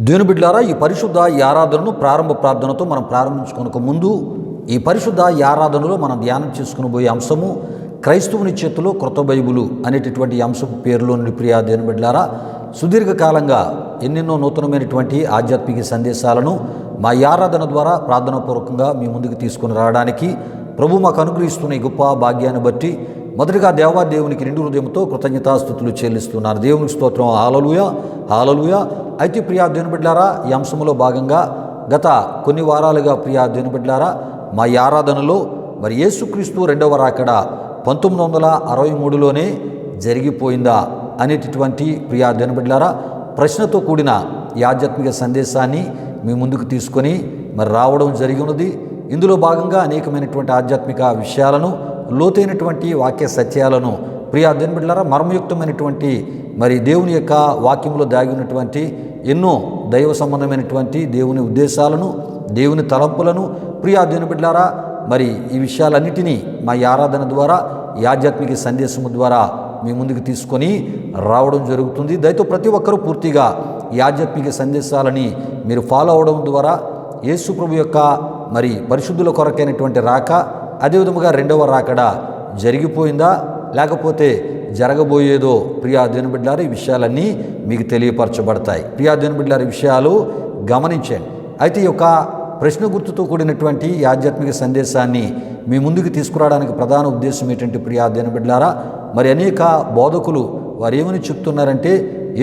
దేవుని బిడ్డలారా, ఈ పరిశుద్ధ ఈ ఆరాధనను ప్రారంభ ప్రార్థనతో మనం ప్రారంభించుకోనక ముందు ఈ పరిశుద్ధ ఈ ఆరాధనలో మనం ధ్యానం చేసుకుని పోయే అంశము క్రైస్తవుని చేతిలో క్రొత్త బైబిలు అనేటటువంటి అంశపు పేరులోని ప్రియా దేవుని బిడ్డలారా, సుదీర్ఘకాలంగా ఎన్నెన్నో నూతనమైనటువంటి ఆధ్యాత్మిక సందేశాలను మా ఈ ఆరాధన ద్వారా ప్రార్థనాపూర్వకంగా మీ ముందుకు తీసుకుని రావడానికి ప్రభు మాకు అనుగ్రహిస్తున్న ఈ గొప్ప భాగ్యాన్ని బట్టి మొదటిగా దేవునికి నిండు హృదయంతో కృతజ్ఞతాస్తుతులు చెల్లిస్తున్నారు. దేవునికి స్తోత్రం. హల్లెలూయా, హల్లెలూయా. అయితే ప్రియా దేవుని బిడ్డలారా, ఈ అంశంలో భాగంగా గత కొన్ని వారాలుగా ప్రియా దేవుని బిడ్డలారా, మా ఈ ఆరాధనలో మరి యేసుక్రీస్తు రెండవ రాకడ 1963లోనే జరిగిపోయిందా అనేటటువంటి ప్రియా దేవుని బిడ్డలారా ప్రశ్నతో కూడిన ఈ ఆధ్యాత్మిక సందేశాన్ని మీ ముందుకు తీసుకొని మరి రావడం జరిగి ఉన్నది. ఇందులో భాగంగా అనేకమైనటువంటి ఆధ్యాత్మిక విషయాలను, లోతైనటువంటి వాక్య సత్యాలను ప్రియా దేవుని బిడ్డలారా, మర్మయుక్తమైనటువంటి మరి దేవుని యొక్క వాక్యంలో దాగి ఉన్నటువంటి ఎన్నో దైవ సంబంధమైనటువంటి దేవుని ఉద్దేశాలను, దేవుని తలంపులను ప్రియా దేవుని బిడ్డలారా మరి ఈ విషయాలన్నిటినీ మా ఈ ఆరాధన ద్వారా, ఈ ఆధ్యాత్మిక సందేశము ద్వారా మీ ముందుకు తీసుకొని రావడం జరుగుతుంది. దయతో ప్రతి ఒక్కరూ పూర్తిగా ఈ ఆధ్యాత్మిక సందేశాలని మీరు ఫాలో అవడం ద్వారా యేసు ప్రభు యొక్క మరి పరిశుద్ధుల కొరకైనటువంటి రాక, అదేవిధముగా రెండవ రాకడ జరిగిపోయిందా లేకపోతే జరగబోయేదో ప్రియా దేవుని బిడ్డలారా ఈ విషయాలన్నీ మీకు తెలియపరచబడతాయి. ప్రియా దేవుని బిడ్డలారా ఈ విషయాలు గమనించండి. అయితే ఈ యొక్క ప్రశ్న గుర్తుతో కూడినటువంటి ఈ ఆధ్యాత్మిక సందేశాన్ని మీ ముందుకు తీసుకురావడానికి ప్రధాన ఉద్దేశం ఏంటంటే ప్రియా దేవుని బిడ్డలారా, మరి అనేక బోధకులు వారు ఏమని చెప్తున్నారంటే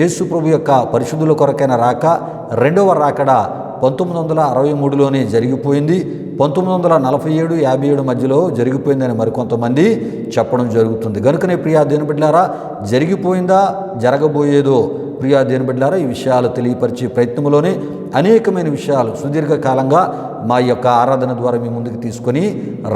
యేసు ప్రభు యొక్క పరిశుద్ధుల కొరకైన రాక, రెండవ రాకడ 1963లోనే జరిగిపోయింది, 1947, 57 మధ్యలో జరిగిపోయిందని మరికొంతమంది చెప్పడం జరుగుతుంది. కనుకనే ప్రియా దేవుని బిడ్డలారా, జరిగిపోయిందా జరగబోయేదో ప్రియా దేవుని బిడ్డలారా ఈ విషయాలు తెలియపరిచే ప్రయత్నంలోనే అనేకమైన విషయాలు సుదీర్ఘకాలంగా మా యొక్క ఆరాధన ద్వారా మీ ముందుకు తీసుకొని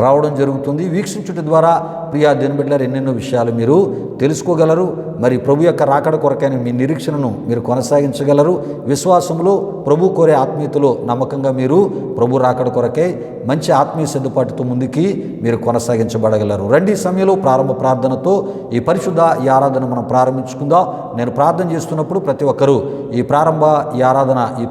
రావడం జరుగుతుంది. వీక్షించుట ద్వారా ప్రియా దేవుని బిడ్డలారా ఎన్నెన్నో విషయాలు మీరు తెలుసుకోగలరు. మరి ప్రభు యొక్క రాకడ కొరకైన మీ నిరీక్షణను మీరు కొనసాగించగలరు. విశ్వాసంలో ప్రభు కోరే ఆత్మీయతలో నమ్మకంగా మీరు ప్రభు రాకడ కొరకై మంచి ఆత్మీయ సిద్ధపాటుతో ముందుకి మీరు కొనసాగించబడగలరు. రండి, సమయంలో ప్రారంభ ప్రార్థనతో ఈ పరిశుద్ధ ఈ ఆరాధన మనం ప్రారంభించుకుందాం. నేను ప్రార్థన చేస్తున్నప్పుడు ప్రతి ఒక్కరూ ఈ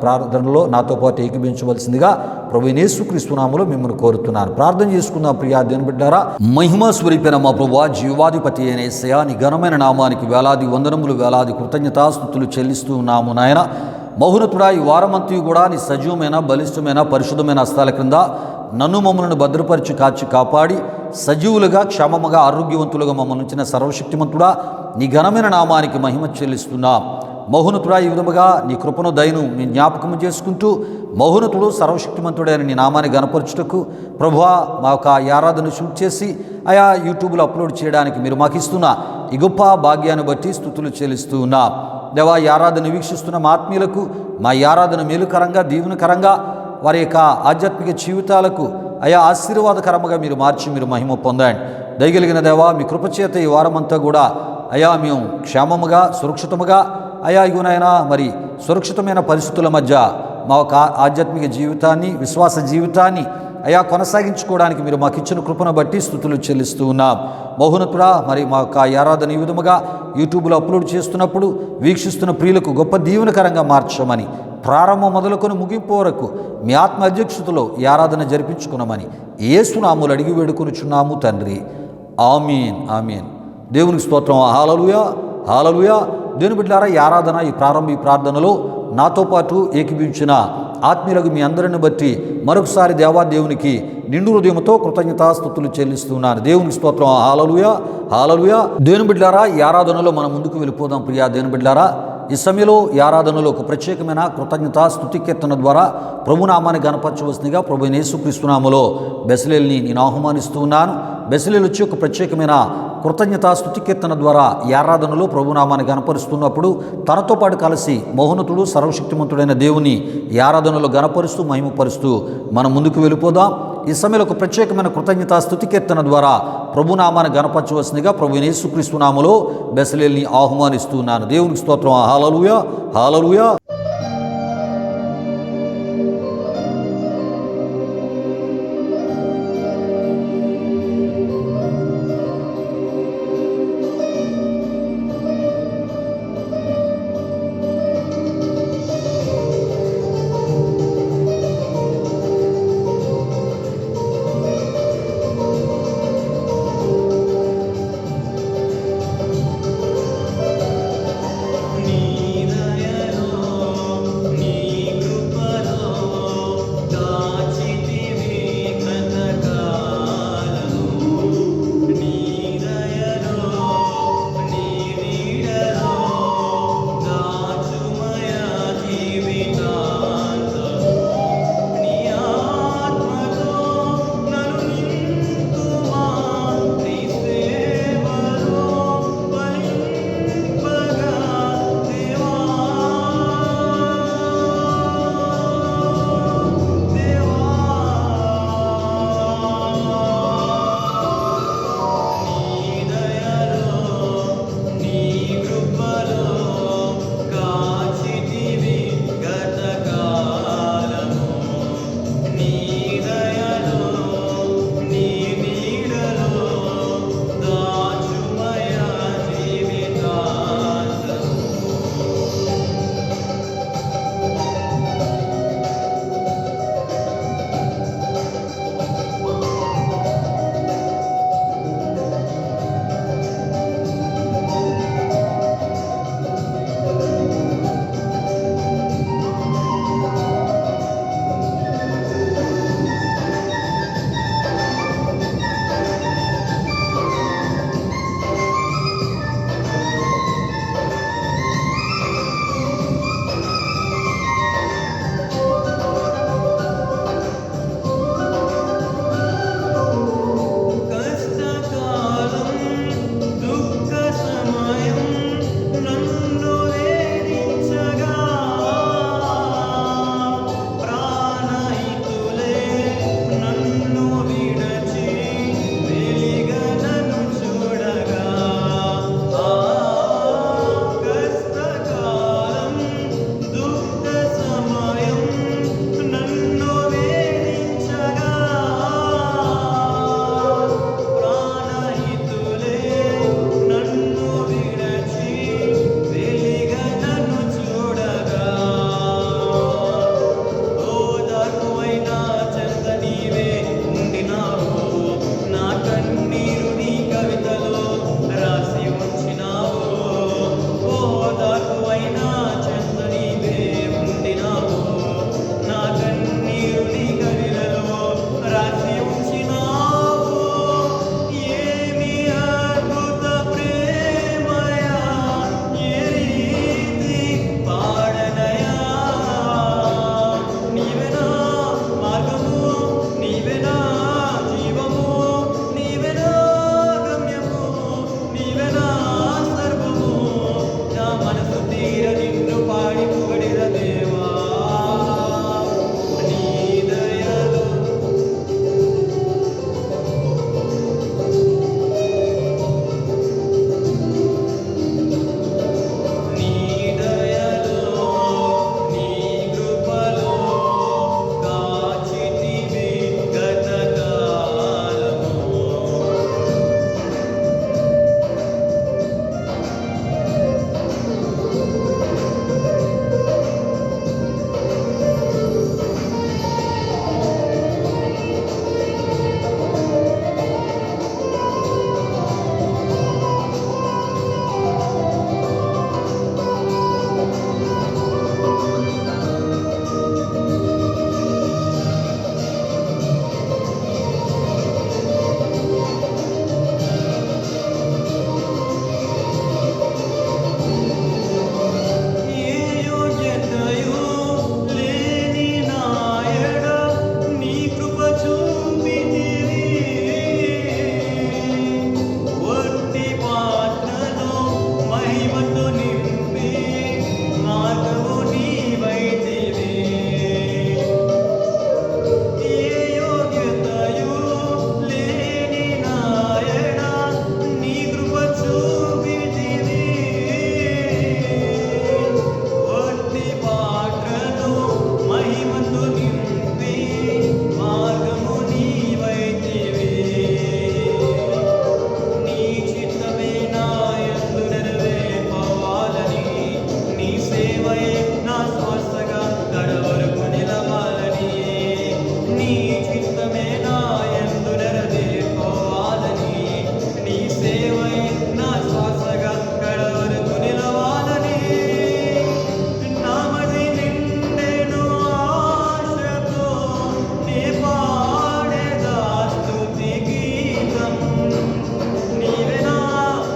ప్రార్థనలో నాతో పాటు ఏకీభించవలసిందిగా ప్రభు యేసుక్రీస్తు నామములో మిమ్మల్ని కోరుతున్నాను. ప్రార్థన చేసుకుందాం. ప్రియా దేవుని బిడ్డలారా, మహిమ స్వరూపైన మా ప్రభువా, జీవాధిపతి అయిన యేసయ్యా, నీ ఘనమైన నామానికి వేలాది వందనములు, వేలాది కృతజ్ఞతాస్తుతులు చెల్లిస్తూ ఉన్నాము నాయన. మహోన్నతుడా, ఈ వారమంతయు కూడా నీ సజీవమైన, బలిష్టమైన, పరిశుద్ధమైన హస్తాల క్రింద నన్ను మమ్మల్ని భద్రపరిచి కాచి కాపాడి సజీవులుగా, క్షేమముగా, ఆరోగ్యవంతులుగా మమ్మల్ని ఉంచిన సర్వశక్తిమంతుడా, నీ ఘనమైన నామానికి మహిమ చెల్లిస్తున్నాం. మహోన్నతుడా, ఈ విధముగా నీ కృపను, దయను నీ జ్ఞాపకము చేసుకుంటూ మహోన్నతుడు, సర్వశక్తిమంతుడైన నీ నామాన్ని గణపరచుటకు ప్రభువా మా యొక్క ఆరాధన షూట్ చేసి ఆయా యూట్యూబ్లో అప్లోడ్ చేయడానికి మీరు మాకు ఇస్తున్న ఈ గొప్ప భాగ్యాన్ని బట్టి స్తుతులు చెల్లిస్తూ ఉన్నాం. దేవా, ఈ ఆరాధన వీక్షిస్తున్న మా ఆత్మీయులకు మా ఈ ఆరాధన మేలుకరంగా, దీవెనకరంగా, వారి యొక్క ఆధ్యాత్మిక జీవితాలకు ఆయా ఆశీర్వాదకరంగా మీరు మార్చి మీరు మహిమ పొందండి. దయగలిగిన దేవా, మీ కృపచేత ఈ వారమంతా కూడా అయా మేము క్షేమముగా, సురక్షితముగా అయా ఇగునైనా మరి సురక్షితమైన పరిస్థితుల మధ్య మా యొక్క ఆధ్యాత్మిక జీవితాన్ని, విశ్వాస జీవితాన్ని అయా కొనసాగించుకోవడానికి మీరు మాకు ఇచ్చిన కృపను బట్టి స్తుతులు చెల్లిస్తూ ఉన్నాం. మహోన్నతుడా, మరి మా యొక్క ఆరాధన ఈ విధముగా యూట్యూబ్లో అప్లోడ్ చేస్తున్నప్పుడు వీక్షిస్తున్న ప్రియులకు గొప్ప దీవెనకరంగా మార్చమని, ప్రారంభం మొదలుకొని ముగింపు వరకు మీ ఆత్మ అధ్యక్షతలో ఈ ఆరాధన జరిపించుకున్నామని యేసు నామములో అడిగి వేడుకొనుచున్నాము తండ్రి. ఆమీన్, ఆమీన్. దేవునికి స్తోత్రం. హల్లెలూయా, హల్లెలూయా. దేవుని బిడ్డలారా, ఈ ఆరాధన, ఈ ప్రార్థనలో నాతో పాటు ఏకీభవించిన ఆత్మీయులకు మీ అందరిని బట్టి మరొకసారి దేవునికి నిండు హృదయంతో కృతజ్ఞతాస్తుతులు చెల్లిస్తున్నాను. దేవునికి స్తోత్రం. హల్లెలూయా, హల్లెలూయా. దేవుని బిడ్డలారా, ఈ ఆరాధనలో మనం ముందుకు వెళ్ళిపోదాం. ప్రియా దేవుని బిడ్డలారా, ఈ సమయంలో ఈ ఆరాధనలో ఒక ప్రత్యేకమైన కృతజ్ఞతా స్తుతి కీర్తన ద్వారా ప్రభునామాన్ని గణపరచవలసిందిగా ప్రభు యేసుక్రీస్తు నామములో బెసలేల్ని నేను ఆహ్వానిస్తూ ఉన్నాను. బెసలేలు వచ్చి ఒక ప్రత్యేకమైన కృతజ్ఞతా స్తుతి కీర్తన ద్వారా ఈ ఆరాధనలో ప్రభునామాన్ని గణపరుస్తున్నప్పుడు తనతో పాటు కలిసి మహోన్నతుడు, సర్వశక్తిమంతుడైన దేవుని ఈ ఆరాధనలో గణపరుస్తూ మహిమపరుస్తూ మనం ముందుకు వెళ్ళిపోదాం. ఈ సమయంలో ఒక ప్రత్యేకమైన కృతజ్ఞతా స్తుతి కీర్తన ద్వారా ప్రభునామాన్ని గణపరచవలసిందిగా ప్రభు యేసుక్రీస్తు నామములో బెసలేల్ని ఆహ్వానిస్తున్నాను. దేవునికి స్తోత్రం. హల్లెలూయా, హల్లెలూయా. వరకు నిలవాలని, నీ చిత్తమే నా యందు నెరవేర్చుకోవాలని, నీ సేవే నా శ్వాసగా కడ వరకు నిలవాలని, నామది నిండెను ఆశతో నీ పాడేదా స్తుతి గీతం. నీవే నా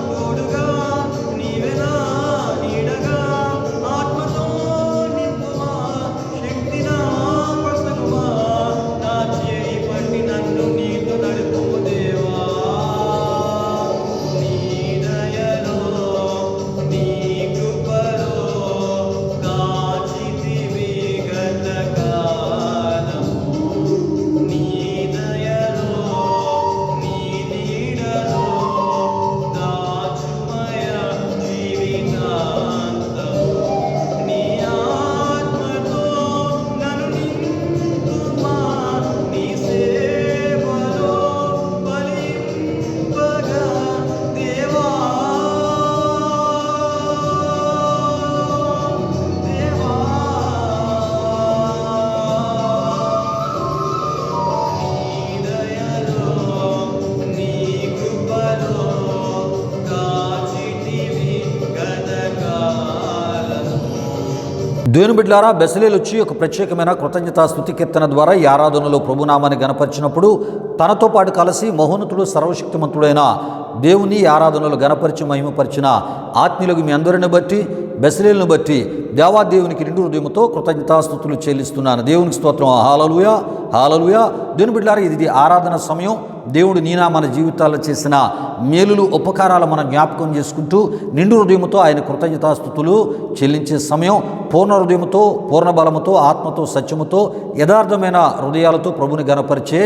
తోడుగా, నీవే నా నీడగా, ఆత్మతో నింపుమా, శక్తి నా కొసగుమా, నా చేయి పట్టి నన్ను నీతో నడుపుము దేవా. నీ దయలో నీ కృపలో కాచితివి గత కాలము, నీ దయలో నీ నీడలో దాచుమయ జీవితాంతము, నీ ఆత్మతో నన్ను నింపుమా, నీ సేవలో ఫలింపగా దేవా. దేవా నీ దయలో నీ కృపలో కాచితివి గత కాలము. దేవుని బిడ్డలారా, బెసలేలు వచ్చి ఒక ప్రత్యేకమైన కృతజ్ఞతా స్తుతి కీర్తన ద్వారా ఈ ఆరాధనలో ప్రభునామాన్ని గణపరిచినప్పుడు తనతో పాటు కలిసి మహోన్నతుడు సర్వశక్తిమంతుడైన దేవుని ఈ ఆరాధనలో గణపరిచి మహిమపరిచిన ఆత్మీయులకు మీ అందరిని బట్టి బెసలేలను బట్టి దేవాదేవునికి నిండు హృదయంతో కృతజ్ఞతాస్తుతులు చెల్లిస్తున్నాను. దేవునికి స్తోత్రం. హల్లెలూయా, హల్లెలూయా. దేవుని బిడ్డలారా, ఇది ఆరాధన సమయం. దేవుడు నీనా మన జీవితాల్లో చేసిన మేలులు ఉపకారాలు మనం జ్ఞాపకం చేసుకుంటూ నిండు హృదయంతో ఆయన కృతజ్ఞతాస్తుతులు చెల్లించే సమయం. పూర్ణ హృదయంతో, పూర్ణ బలముతో, ఆత్మతో, సత్యముతో, యథార్థమైన హృదయాలతో ప్రభుని గణపరిచే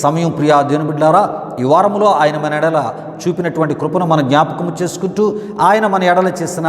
సమయం. ప్రియా దేవుని బిడ్డలారా, ఈ వారంలో ఆయన మన ఎడల చూపినటువంటి కృపను మనం జ్ఞాపకం చేసుకుంటూ ఆయన మన ఎడల చేసిన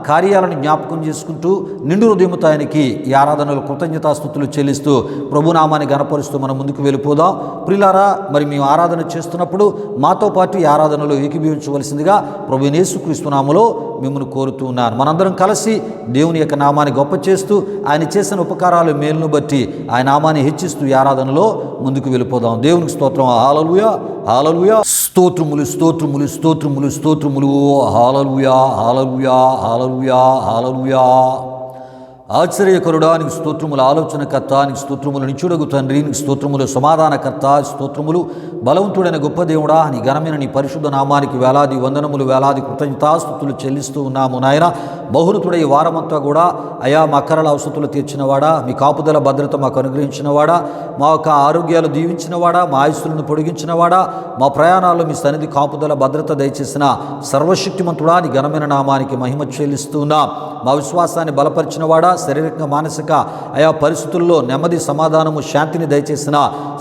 కార్యాలను జ్ఞాపకం చేసుకుంటూ నిండు హృదయంతో ఆయనకి ఈ ఆరాధనలు కృతజ్ఞతాస్తుతులు చెల్లిస్తూ ప్రభునామాన్ని గణపరుస్తూ మనం ముందుకు వెళ్ళిపోదాం. ప్రియులారా, మరి మేము ఆరాధన చేస్తున్నప్పుడు మాతో పాటు ఈ ఆరాధనలో ఏకీభవించవలసిందిగా ప్రభువైన యేసుక్రీస్తు నామములో మిమ్మల్ని కోరుతూ ఉన్నాను. మనందరం కలిసి దేవుని యొక్క నామాన్ని గొప్ప చేస్తూ ఆయన చేసిన ఉపకారాలు మేలును బట్టి ఆయన నామాన్ని హెచ్చిస్తూ ఈ ఆరాధనలో ముందుకు వెళ్ళిపోదాం. దేవునికి స్తోత్రం. హల్లెలూయా, హల్లెలూయా. స్తోత్రములు, స్తోత్రములు, స్తోత్రములు, స్తోత్రములు. హల్లెలూయా, హల్లెలూయా, హల్లెలూయా, హల్లెలూయా. ఆశ్చర్యకరుడా నీకు స్తోత్రములు, ఆలోచనకర్త నీకు స్తోత్రములు, నిత్యుడగు తండ్రి నీకు స్తోత్రములు, సమాధానకర్త స్తోత్రములు, బలవంతుడైన గొప్ప దేవుడా నీ ఘనమైన నీ పరిశుద్ధ నామానికి వేలాది వందనములు, వేలాది కృతజ్ఞతాస్తుతులు చెల్లిస్తూ ఉన్నాము నాయన. బహునతుడ ఈ వారమంతా కూడా అయా మా అక్కరల అవసరతులు తీర్చినవాడా, మీ కాపుదల భద్రత మాకు అనుగ్రహించినవాడా, మా యొక్క ఆరోగ్యాలు దీవించినవాడా, మా ఆయుస్సులను పొడిగించినవాడా, మా ప్రయాణాల్లో మీ సన్నిధి కాపుదల భద్రత దయచేసిన సర్వశక్తిమంతుడా నీ ఘనమైన నామానికి మహిమ చెల్లిస్తూ ఉన్నాం. మా విశ్వాసాన్ని బలపరిచినవాడా, శారీరక మానసిక ఆయా పరిస్థితుల్లో నెమ్మది, సమాధానము, శాంతిని దయచేసిన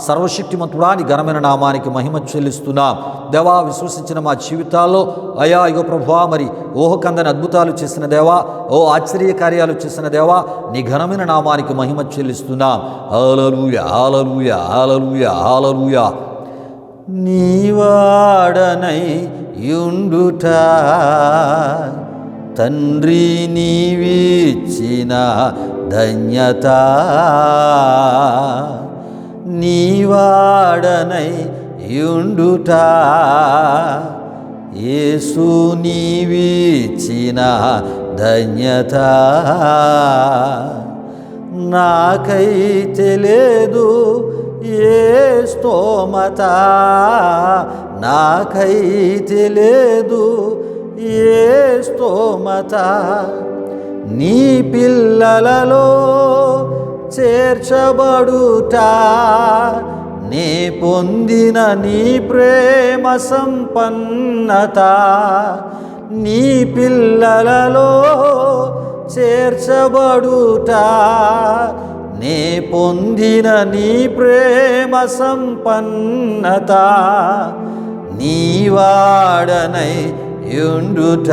సర్వశక్తిమంతుడా నీ ఘనమైన నామానికి మహిమ చెల్లిస్తున్నాం. దేవా, విశ్వసించిన మా జీవితాల్లో అయా ఇగో ప్రభువా, మరి ఊహకందని అద్భుతాలు చేసిన దేవా, ఓ ఆశ్చర్య కార్యాలు చేసిన దేవా నీ ఘనమైన నామానికి మహిమ చెల్లిస్తున్నాం. హల్లెలూయా, హల్లెలూయా, హల్లెలూయా, హల్లెలూయా. నీవాడనై యుండుట తండ్రి నీవిచ్చిన ధన్యత, నీవాడనై యుండుట యేసు నీవిచ్చిన ధన్యత, నాకైతే లేదు ఏ స్తోమత, నాకైతే లేదు ఏ స్తోమత, నీ పిల్లలలో చేర్చబడుట, నీ పొందిన నీ ప్రేమ సంపన్నత, నీ పిల్లలలో చేర్చబడుట, నీ పొందిన నీ ప్రేమ సంపన్నత, నీవాడనై యుండుట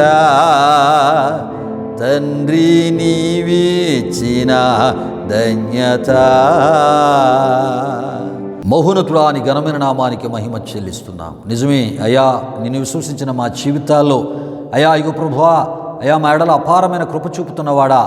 తండ్రి నీవిచ్చిన ధన్యత. మహోన్నతుడా నీ ఘనమైన నామానికి మహిమ చెల్లిస్తున్నాం. నిజమే అయ్యా, నిన్ను విశ్వసించిన మా జీవితాల్లో అయా ఇగో ప్రభువా, అయా మా ఎడల అపారమైన కృప చూపుతున్నవాడా,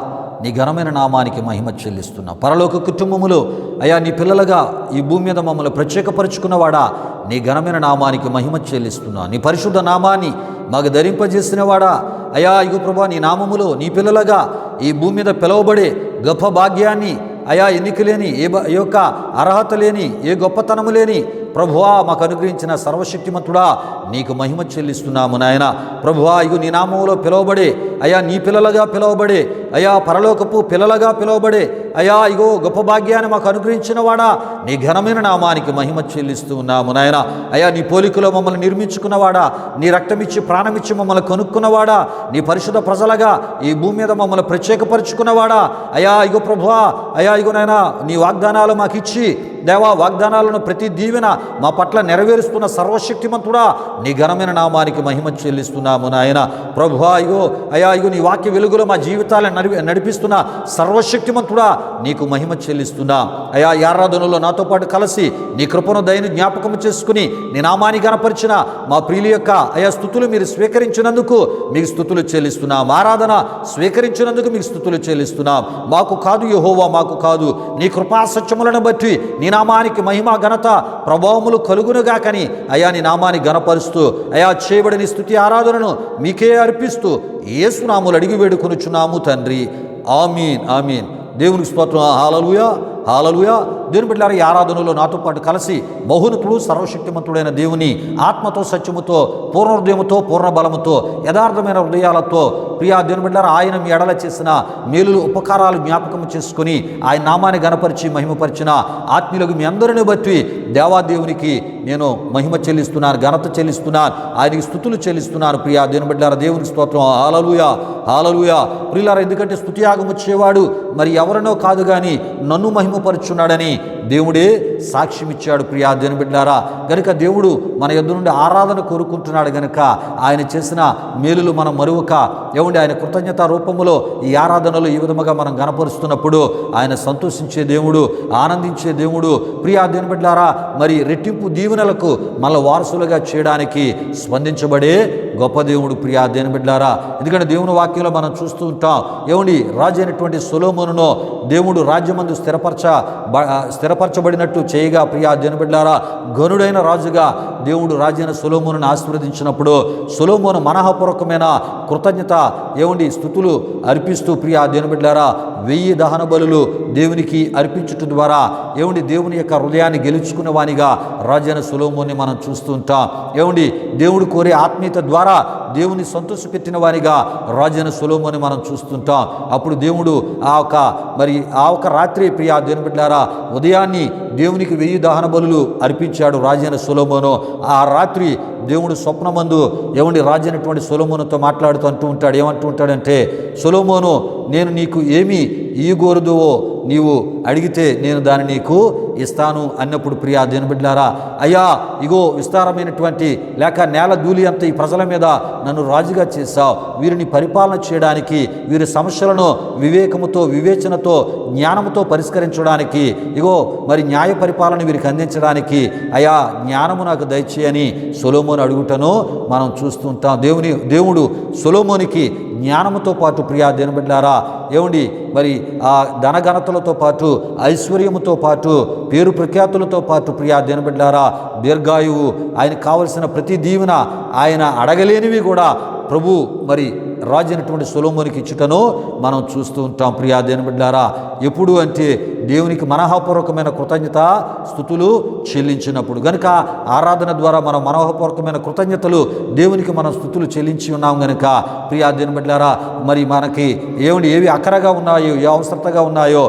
నీ ఘనమైన నామానికి మహిమ చెల్లిస్తున్నా. పరలోక కుటుంబములో అయా నీ పిల్లలుగా ఈ భూమి మీద మమ్మల్ని ప్రత్యేకపరుచుకున్నవాడా, నీ ఘనమైన నామానికి మహిమ చెల్లిస్తున్నా. నీ పరిశుద్ధ నామాన్ని మాకు ధరింపజేసినవాడా, అయా ఇగు ప్రభా నీ నామములో నీ పిల్లలుగా ఈ భూమి మీద పిలువబడే గొప్ప భాగ్యాన్ని, అయా ఎన్నిక లేని ఏ యొక్క అర్హత లేని ఏ గొప్పతనము లేని ప్రభువా మాకు అనుగ్రహించిన సర్వశక్తిమంతుడా నీకు మహిమ చెల్లిస్తున్నాము నాయన. ప్రభువా ఇగు నీ నామములో పిలువబడే అయా నీ పిల్లలుగా పిలువబడే అయా పరలోకపు పిల్లలుగా పిలువబడే అయా ఇగో గొప్ప భాగ్యాన్ని మాకు అనుగ్రహించిన వాడా నీ ఘనమైన నామానికి మహిమ చెల్లిస్తూ ఉన్నాము నాయన. అయా నీ పోలికలో మమ్మల్ని నిర్మించుకున్నవాడా, నీ రక్తమిచ్చి ప్రాణమిచ్చి మమ్మల్ని కొనుక్కున్నవాడా, నీ పరిశుద్ధ ప్రజలుగా ఈ భూమి మీద మమ్మల్ని ప్రత్యేకపరుచుకున్నవాడా, అయా ఇగో ప్రభువా అయా ఇగో నాయన నీ వాగ్దానాలు మాకు ఇచ్చి దేవా వాగ్దానాలను ప్రతి దీవెన మా పట్ల నెరవేరుస్తున్న సర్వశక్తిమంతుడా నీ ఘనమైన నామానికి మహిమ చెల్లిస్తున్నాము నాయన. ప్రభువా ఇగో అయా ఇగో నీ వాక్య వెలుగులో మా జీవితాలను నడిపిస్తున్న సర్వశక్తిమంతుడా నీకు మహిమ చెల్లిస్తున్నా. అయా ఈ ఆరాధనలో నాతో పాటు కలిసి నీ కృపను దయను జ్ఞాపకం చేసుకుని నీ నామాన్ని గణపరిచిన మా ప్రియుల యొక్క అయా స్తుతులు మీరు స్వీకరించినందుకు మీకు స్తుతులు చెల్లిస్తున్నాం. ఆరాధన స్వీకరించినందుకు మీకు స్తుతులు చెల్లిస్తున్నాం. మాకు కాదు యెహోవా, మాకు కాదు, నీ కృపా సత్యములను బట్టి నీ నామానికి మహిమ ఘనత ప్రభావములు కలుగునుగా కని అయా నీ నామాన్ని గణపరుస్తూ అయా చేయబడిన స్తుతి ఆరాధనను మీకే అర్పిస్తూ యేసు నామములో అడిగి వేడుకొనుచున్నాము తండ్రి. ఆమీన్ ఆమీన్. దేవునికి స్తోత్రం. హల్లెలూయా హల్లెలూయా. దేవుని బిడ్డలారా, ఈ ఆరాధనలో నాతో పాటు కలిసి మహోన్నతుడు సర్వశక్తిమంతుడైన దేవుని ఆత్మతో సత్యముతో పూర్ణ హృదయముతో పూర్ణ బలముతో యథార్థమైన హృదయాలతో ప్రియా దేవుని బిడ్డలారా ఆయన మీ ఎడల చేసిన మేలులు ఉపకారాలు జ్ఞాపకం చేసుకుని ఆయన నామాన్ని గణపరిచి మహిమపరిచిన ఆత్మీయులకు మీ అందరిని బట్టి దేవాదేవునికి నేను మహిమ చెల్లిస్తున్నాను, ఘనత చెల్లిస్తున్నాను, ఆయనకి స్తుతులు చెల్లిస్తున్నాను. ప్రియా దేవుని బిడ్డలారా దేవునికి స్తోత్రం. హల్లెలూయా హల్లెలూయా. ప్రియులారా, ఎందుకంటే స్తుతియాగం వచ్చేవాడు మరి ఎవరినో కాదు కానీ నన్ను మహిమపరుచున్నాడని దేవుడే సాక్ష్యం ఇచ్చాడు. ప్రియా దేవుని బిడ్డలారా, గనుక దేవుడు మన యొద్ద నుండి ఆరాధన కోరుకుంటున్నాడు. గనుక ఆయన చేసిన మేలులు మనం మరువక ఏమండి ఆయన కృతజ్ఞత రూపములో ఈ ఆరాధనలో ఈ విధముగా మనం గణపరుస్తున్నప్పుడు ఆయన సంతోషించే దేవుడు, ఆనందించే దేవుడు. ప్రియా దేవుని బిడ్డలారా, మరి రెట్టింపు దీవెనలకు మన వారసులుగా చేయడానికి స్పందించబడే గొప్ప దేవుడు. ప్రియా దేవుని బిడ్డలారా, ఎందుకంటే దేవుని వాక్యంలో మనం చూస్తూ ఉంటాం ఏమండి రాజు అయినటువంటి సొలొమోనును దేవుడు రాజ్యమందు స్థిరపరచబడినట్టు చేయగా ప్రియా దేవుని బిడ్డలారా, గనుడైన రాజుగా దేవుడు రాజైన సొలొమోనును ఆశీర్వదించినప్పుడు సొలొమోను మనఃపూర్వకమైన కృతజ్ఞత ఏమండి స్తుతులు అర్పిస్తూ ప్రియా దేవుని బిడ్డలారా 1000 దహన బలులు దేవునికి అర్పించుట ద్వారా ఏమండి దేవుని యొక్క హృదయాన్ని గెలుచుకున్న వానిగా రాజైన సొలొమోనుని మనం చూస్తూ ఉంటాం. ఏమండి దేవుడు కోరే ఆత్మీయత ద్వారా దేవుని సంతోషపెట్టిన వానిగా రాజైన సొలొమోనుని మనం చూస్తుంటాం. అప్పుడు దేవుడు ఆ ఒక రాత్రి ప్రియా దేవుని బిడ్డలారా ఉదయాన్ని దేవునికి 1000 దహన బలులు అర్పించాడు రాజైన సొలొమోను. ఆ రాత్రి దేవుడు స్వప్నమందు ఏమండి రాజైనటువంటి సొలొమోనుతో మాట్లాడుతూ ఏమంటూ ఉంటాడంటే, సొలొమోను నేను నీకు ఏమి ఇయ్యగోరుదువో నీవు అడిగితే నేను దాన్ని నీకు ఇస్తాను అన్నప్పుడు ప్రియా దేవుని బిడ్డలారా అయ్యా ఇగో విస్తారమైనటువంటి లేక నేల ధూళి అంత ఈ ప్రజల మీద నన్ను రాజుగా చేశావు, వీరిని పరిపాలన చేయడానికి వీరి సమస్యలను వివేకముతో వివేచనతో జ్ఞానముతో పరిష్కరించడానికి ఇగో మరి న్యాయ పరిపాలన వీరికి అందించడానికి అయ్యా జ్ఞానము నాకు దయచేయని సొలొమోను అడుగుటను మనం చూస్తూ ఉంటాం. దేవుడు సొలొమోనికి జ్ఞానముతో పాటు ప్రియా దేవుని బిడ్డలారా ఏమండి మరి ఆ ధనఘనతలతో పాటు ఐశ్వర్యముతో పాటు పేరు ప్రఖ్యాతులతో పాటు ప్రియా దేవుని బిడ్డలారా దీర్ఘాయువు ఆయనకు కావలసిన ప్రతి దీవెన ఆయన అడగలేనివి కూడా ప్రభు మరి రాజు అయినటువంటి సొలొమోనుకి ఇచ్చుటను మనం చూస్తూ ఉంటాం. ప్రియా దేవుని బిడ్డలారా ఎప్పుడు అంటే దేవునికి మనఃపూర్వకమైన కృతజ్ఞత స్తుతులు చెల్లించినప్పుడు. కనుక ఆరాధన ద్వారా మనం మనఃపూర్వకమైన కృతజ్ఞతలు దేవునికి మనం స్తుతులు చెల్లించి ఉన్నాం. కనుక ప్రియా దేవుని బిడ్డలారా మరి మనకి ఏవి అక్కరగా ఉన్నాయో ఏ అవసరతగా ఉన్నాయో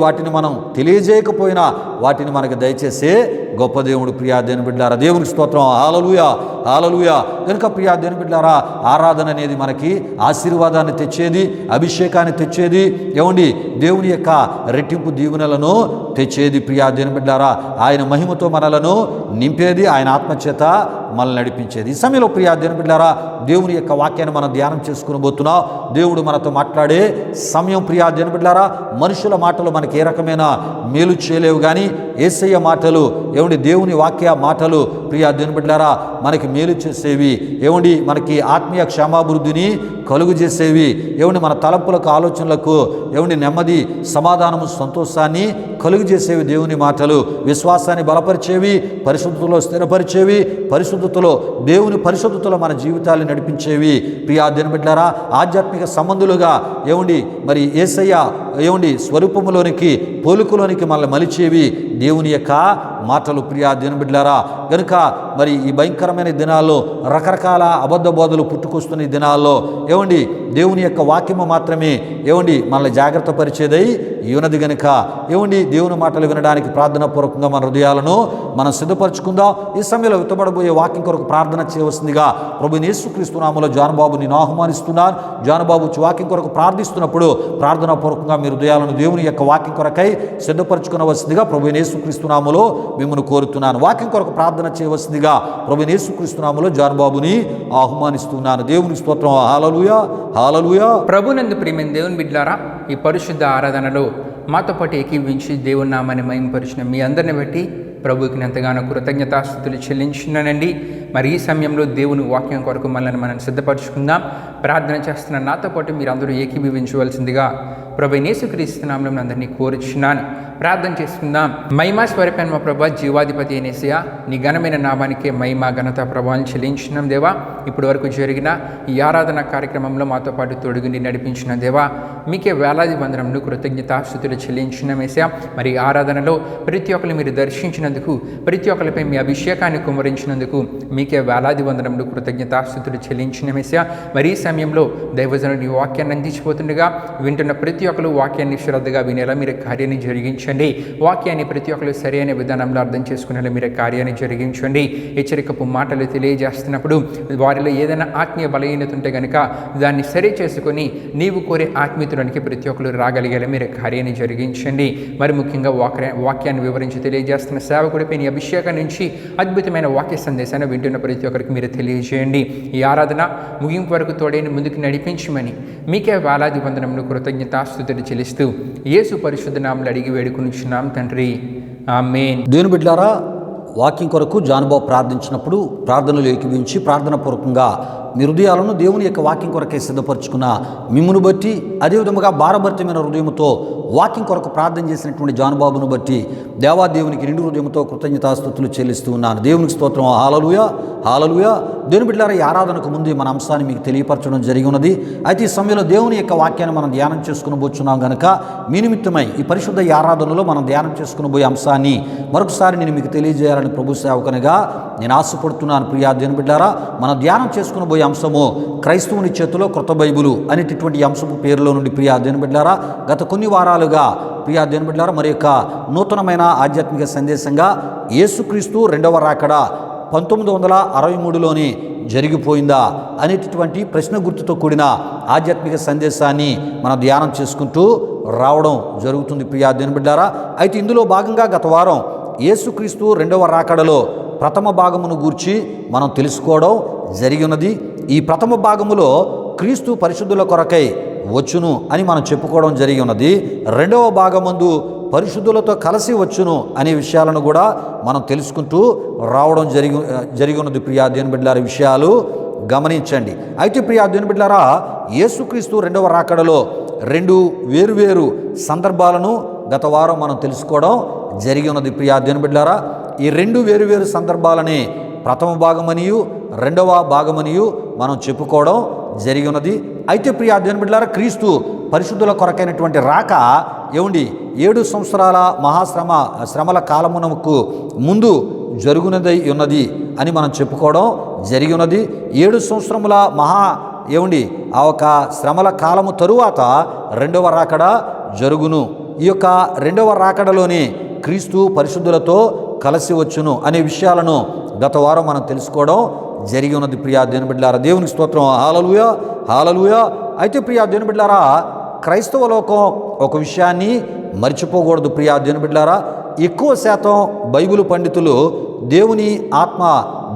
వాటిని మనం తెలియజేయకపోయినా వాటిని మనకు దయచేసే గొప్ప దేవుడు. ప్రియా దేవుని బిడ్డలారా దేవునికి స్తోత్రం. హల్లెలూయా హల్లెలూయా. కనుక ప్రియా దేవుని బిడ్డలారా ఆరాధన అనేది మనకి ఆశీర్వాదాన్ని తెచ్చేది, అభిషేకాన్ని తెచ్చేది దేవుని యొక్క రెట్టింపు దీవెనలను తెచ్చేది ప్రియా దేవుని బిడ్డారా. ఆయన మహిమతో మనలను నింపేది, ఆయన ఆత్మచేత మనల్ని నడిపించేది. ఈ సమయంలో ప్రియా దేవుని బిడ్డారా, దేవుని యొక్క వాక్యాన్ని మనం ధ్యానం చేసుకుని పోతున్నాం. దేవుడు మనతో మాట్లాడే సమయం ప్రియా దేవుని బిడ్డారా. మనుషుల మాటలు మనకి ఏ రకమైన మేలు చేయలేవు, కానీ యేసయ్య మాటలు దేవుని వాక్య మాటలు ప్రియా దేవుని బిడ్డారా మనకి మేలు చేసేవి, మనకి ఆత్మీయ క్షేమాభివృద్ధిని కలుగు చేసేవి, మన తలంపులకు ఆలోచనలకు నెమ్మది, సమాధానము, సంతోషాన్ని కలుగు చేసేవి దేవుని మాటలు. విశ్వాసాన్ని బలపరిచేవి, పరిశుద్ధతలో స్థిరపరిచేవి, దేవుని పరిశుద్ధతలో మన జీవితాన్ని నడిపించేవి ప్రియా దేవుని బిడ్డలారా. ఆధ్యాత్మిక సంబంధులుగా మరి యేసయ్య స్వరూపములోనికి, పోలికలోనికి మనల్ని మలిచేవి దేవుని యొక్క మాటలు ప్రియా దేవుని బిడ్డలారా. గనుక మరి ఈ భయంకరమైన దినాల్లో రకరకాల అబద్ధ బోధలు పుట్టుకొస్తున్న ఈ దినాల్లో దేవుని యొక్క వాక్యము మాత్రమే మనల్ని జాగ్రత్త పరిచేదై ఉన్నది. గనుక దేవుని మాటలు వినడానికి ప్రార్థనాపూర్వకంగా మన హృదయాలను మనం సిద్ధపరచుకుందాం. ఈ సమయంలో విత్తబడబోయే వాక్యం కొరకు ప్రార్థన చేయవలసిందిగా ప్రభువైన యేసుక్రీస్తు నామములో జానబాబు నేను ఆహ్వానిస్తున్నాను. జానబాబు వాక్యం కొరకు ప్రార్థిస్తున్నప్పుడు ప్రార్థనాపూర్వకంగా మీ హృదయాలను దేవుని యొక్క వాక్యం కొరకై సిద్ధపరచుకునవలసిందిగా ప్రభువైన యేసుక్రీస్తు నామములో మిమ్మల్ని కోరుతున్నాను. వాక్యం కొరకు ప్రార్థన చేయవలసిందిగా ప్రభువైన యేసుక్రీస్తు నామములో జానబాబుని ఆహ్వానిస్తున్నాను. దేవునికి స్తోత్రం. హల్లెలూయా, హల్లెలూయా. ప్రభునందు ప్రియమైన దేవుని బిడ్డలారా, ఈ పరిశుద్ధ ఆరాధనలో మాతో పాటు ఏకీవించి దేవుని నామాన్ని మహిమపరిచిన మీ అందరిని బట్టి ప్రభువుకి ఎంతగానో కృతజ్ఞతాస్తుతులు చెల్లించున్నానండి. మరి ఈ సమయంలో దేవుని వాక్యం కొరకు మనల్ని మనం సిద్ధపరచుకుందాం. ప్రార్థన చేస్తున్న నాతో పాటు మీరు అందరూ ఏకీభవించవలసిందిగా ప్రభువైన యేసుక్రీస్తు నామములో అందరినీ కోరుచున్నాను. ప్రార్థన చేసుకుందాం. మహిమా స్వరూపైన మా ప్రభా, జీవాధిపతి అయిన యేసయ్య, నీ ఘనమైన నామానికే మహిమ, ఘనత, ప్రభావం చెల్లించున్నాం దేవా. ఇప్పటి వరకు జరిగిన ఈ ఆరాధన కార్యక్రమంలో మాతో పాటు తొడుగుని నడిపించిన దేవా, మీకే వేలాది వందనములు కృతజ్ఞతాస్తుతులు చెల్లించున్నాం యేసయ్య. మరి ఆరాధనలో ప్రతి ఒక్కరు మీరు దర్శించినందుకు, ప్రతి ఒక్కరిపై మీ అభిషేకాన్ని కుమ్మరించినందుకు మీకే వేలాది వందనములు కృతజ్ఞతాస్తుతులు చెల్లించిన యేసయ్య. మరి ఈ సమయంలో దైవజనుడు ఈ వాక్యాన్ని అందించిపోతుండగా వింటున్న ప్రతి ఒక్కరు వాక్యాన్ని శ్రద్ధగా వినేలా మీరు కార్యాన్ని జరిగించండి. వాక్యాన్ని ప్రతి ఒక్కరు సరైన విధానంలో అర్థం చేసుకునేలా మీరు కార్యాన్ని జరిగించండి. హెచ్చరికపు మాటలు తెలియజేస్తున్నప్పుడు వారిలో ఏదైనా ఆత్మీయ బలహీనత ఉంటే కనుక దాన్ని సరి చేసుకొని నీవు కోరే ఆత్మీయతలోనికి ప్రతి ఒక్కరు రాగలిగేలా మీరు కార్యాన్ని జరిగించండి. మరి ముఖ్యంగా వాక్యాన్ని వివరించి తెలియజేస్తున్న సేవకుడిపై నీ అభిషేకం నుంచి అద్భుతమైన వాక్య సందేశాన్ని వింటున్న ప్రతి ఒక్కరికి మీరు తెలియజేయండి. ఈ ఆరాధన ముగింపు వరకు తోడైన ముందుకు నడిపించమని మీకే వేలాది వందనములు కృతజ్ఞతాస్తుతులు చెల్లిస్తూ యేసు పరిశుద్ధ నామములో అడిగి వేడుకొనుచున్నాం తండ్రి, ఆమేన్. దేవుని బిడ్డలారా, వాక్యం కొరకు జానుబాబు ప్రార్థించినప్పుడు ప్రార్థనలు ఏకీభవించి ప్రార్థనాపూర్వకంగా మీ హృదయాలను దేవుని యొక్క వాక్యం కొరకే సిద్ధపరచుకున్న మిమ్మును బట్టి, అదేవిధముగా భారభరితమైన హృదయంతో వాక్యం కొరకు ప్రార్థన చేసినటువంటి జానుబాబును బట్టి దేవాదేవునికి నిండు హృదయంతో కృతజ్ఞతాస్తుతులు చెల్లిస్తూ ఉన్నాను. దేవునికి స్తోత్రం. హల్లెలూయా, హల్లెలూయా. దేవుని బిడ్డలారా, ఈ ఆరాధనకు ముందు మన అంశాన్ని మీకు తెలియపరచడం జరిగి ఉన్నది. అయితే ఈ సమయంలో దేవుని యొక్క వాక్యాన్ని మనం ధ్యానం చేసుకుని పోతున్నాం కనుక మీ నిమిత్తమై ఈ పరిశుద్ధ ఈ ఆరాధనలో మనం ధ్యానం చేసుకుని పోయే అంశాన్ని మరొకసారి నేను మీకు తెలియజేయాలని ప్రభు సేవకునిగా నేను ఆశపడుతున్నాను. ప్రియా దేవుని బిడ్డలారా, మనం ధ్యానం చేసుకుని పోయే అంశము క్రైస్తవుని చేతిలో క్రొత్త బైబిలు అనేటటువంటి అంశము పేరులో నుండి ప్రియా దేవుని బిడ్డలారా గత కొన్ని వారాలుగా ప్రియా దేవుని బిడ్డలారా మరి యొక్క నూతనమైన ఆధ్యాత్మిక సందేశంగా యేసుక్రీస్తు రెండవ రాకడ 1963లోనే జరిగిపోయిందా అనేటటువంటి ప్రశ్న గుర్తుతో కూడిన ఆధ్యాత్మిక సందేశాన్ని మనం ధ్యానం చేసుకుంటూ రావడం జరుగుతుంది ప్రియా దేవుని బిడ్డలారా. అయితే ఇందులో భాగంగా గత వారం యేసుక్రీస్తు రెండవ రాకడలో ప్రథమ భాగమును గూర్చి మనం తెలుసుకోవడం జరిగి ఉన్నది. ఈ ప్రథమ భాగములో క్రీస్తు పరిశుద్ధుల కొరకై వచ్చును అని మనం చెప్పుకోవడం జరిగి ఉన్నది. రెండవ భాగమందు పరిశుద్ధులతో కలిసి వచ్చును అనే విషయాలను కూడా మనం తెలుసుకుంటూ రావడం జరిగి ఉన్నది ప్రియా దేవుని బిడ్డలారా. విషయాలు గమనించండి. అయితే ప్రియా దేవుని బిడ్డలారా, యేసుక్రీస్తు రెండవ రాకడలో రెండు వేరువేరు సందర్భాలను గత వారం మనం తెలుసుకోవడం జరిగి ఉన్నది ప్రియా దేవుని బిడ్డలారా. ఈ రెండు వేరువేరు సందర్భాలని ప్రథమ భాగమనియు రెండవ భాగమనియు మనం చెప్పుకోవడం జరిగి ఉన్నది. అయితే ప్రియా దేవుని బిడ్డలారా, క్రీస్తు పరిశుద్ధుల కొరకైనటువంటి రాక 7 సంవత్సరాల శ్రమల కాలమునకు ముందు జరుగునదై ఉన్నది అని మనం చెప్పుకోవడం జరిగి ఉన్నది. 7 సంవత్సరముల ఆ ఒక శ్రమల కాలము తరువాత రెండవ రాకడ జరుగును. ఈ యొక్క రెండవ రాకడలోనే క్రీస్తు పరిశుద్ధులతో కలిసి వచ్చును అనే విషయాలను గత వారం మనం తెలుసుకోవడం జరిగి ఉన్నది ప్రియా దేవుని బిడ్డలారా. దేవునికి స్తోత్రం. హల్లెలూయా, హల్లెలూయా. అయితే ప్రియా దేవుని బిడ్డలారా, క్రైస్తవ లోకం ఒక విషయాన్ని మర్చిపోకూడదు ప్రియా దేవుని బిడ్డలారా. ఎక్కువ శాతం బైబిల్ పండితులు, దేవుని ఆత్మ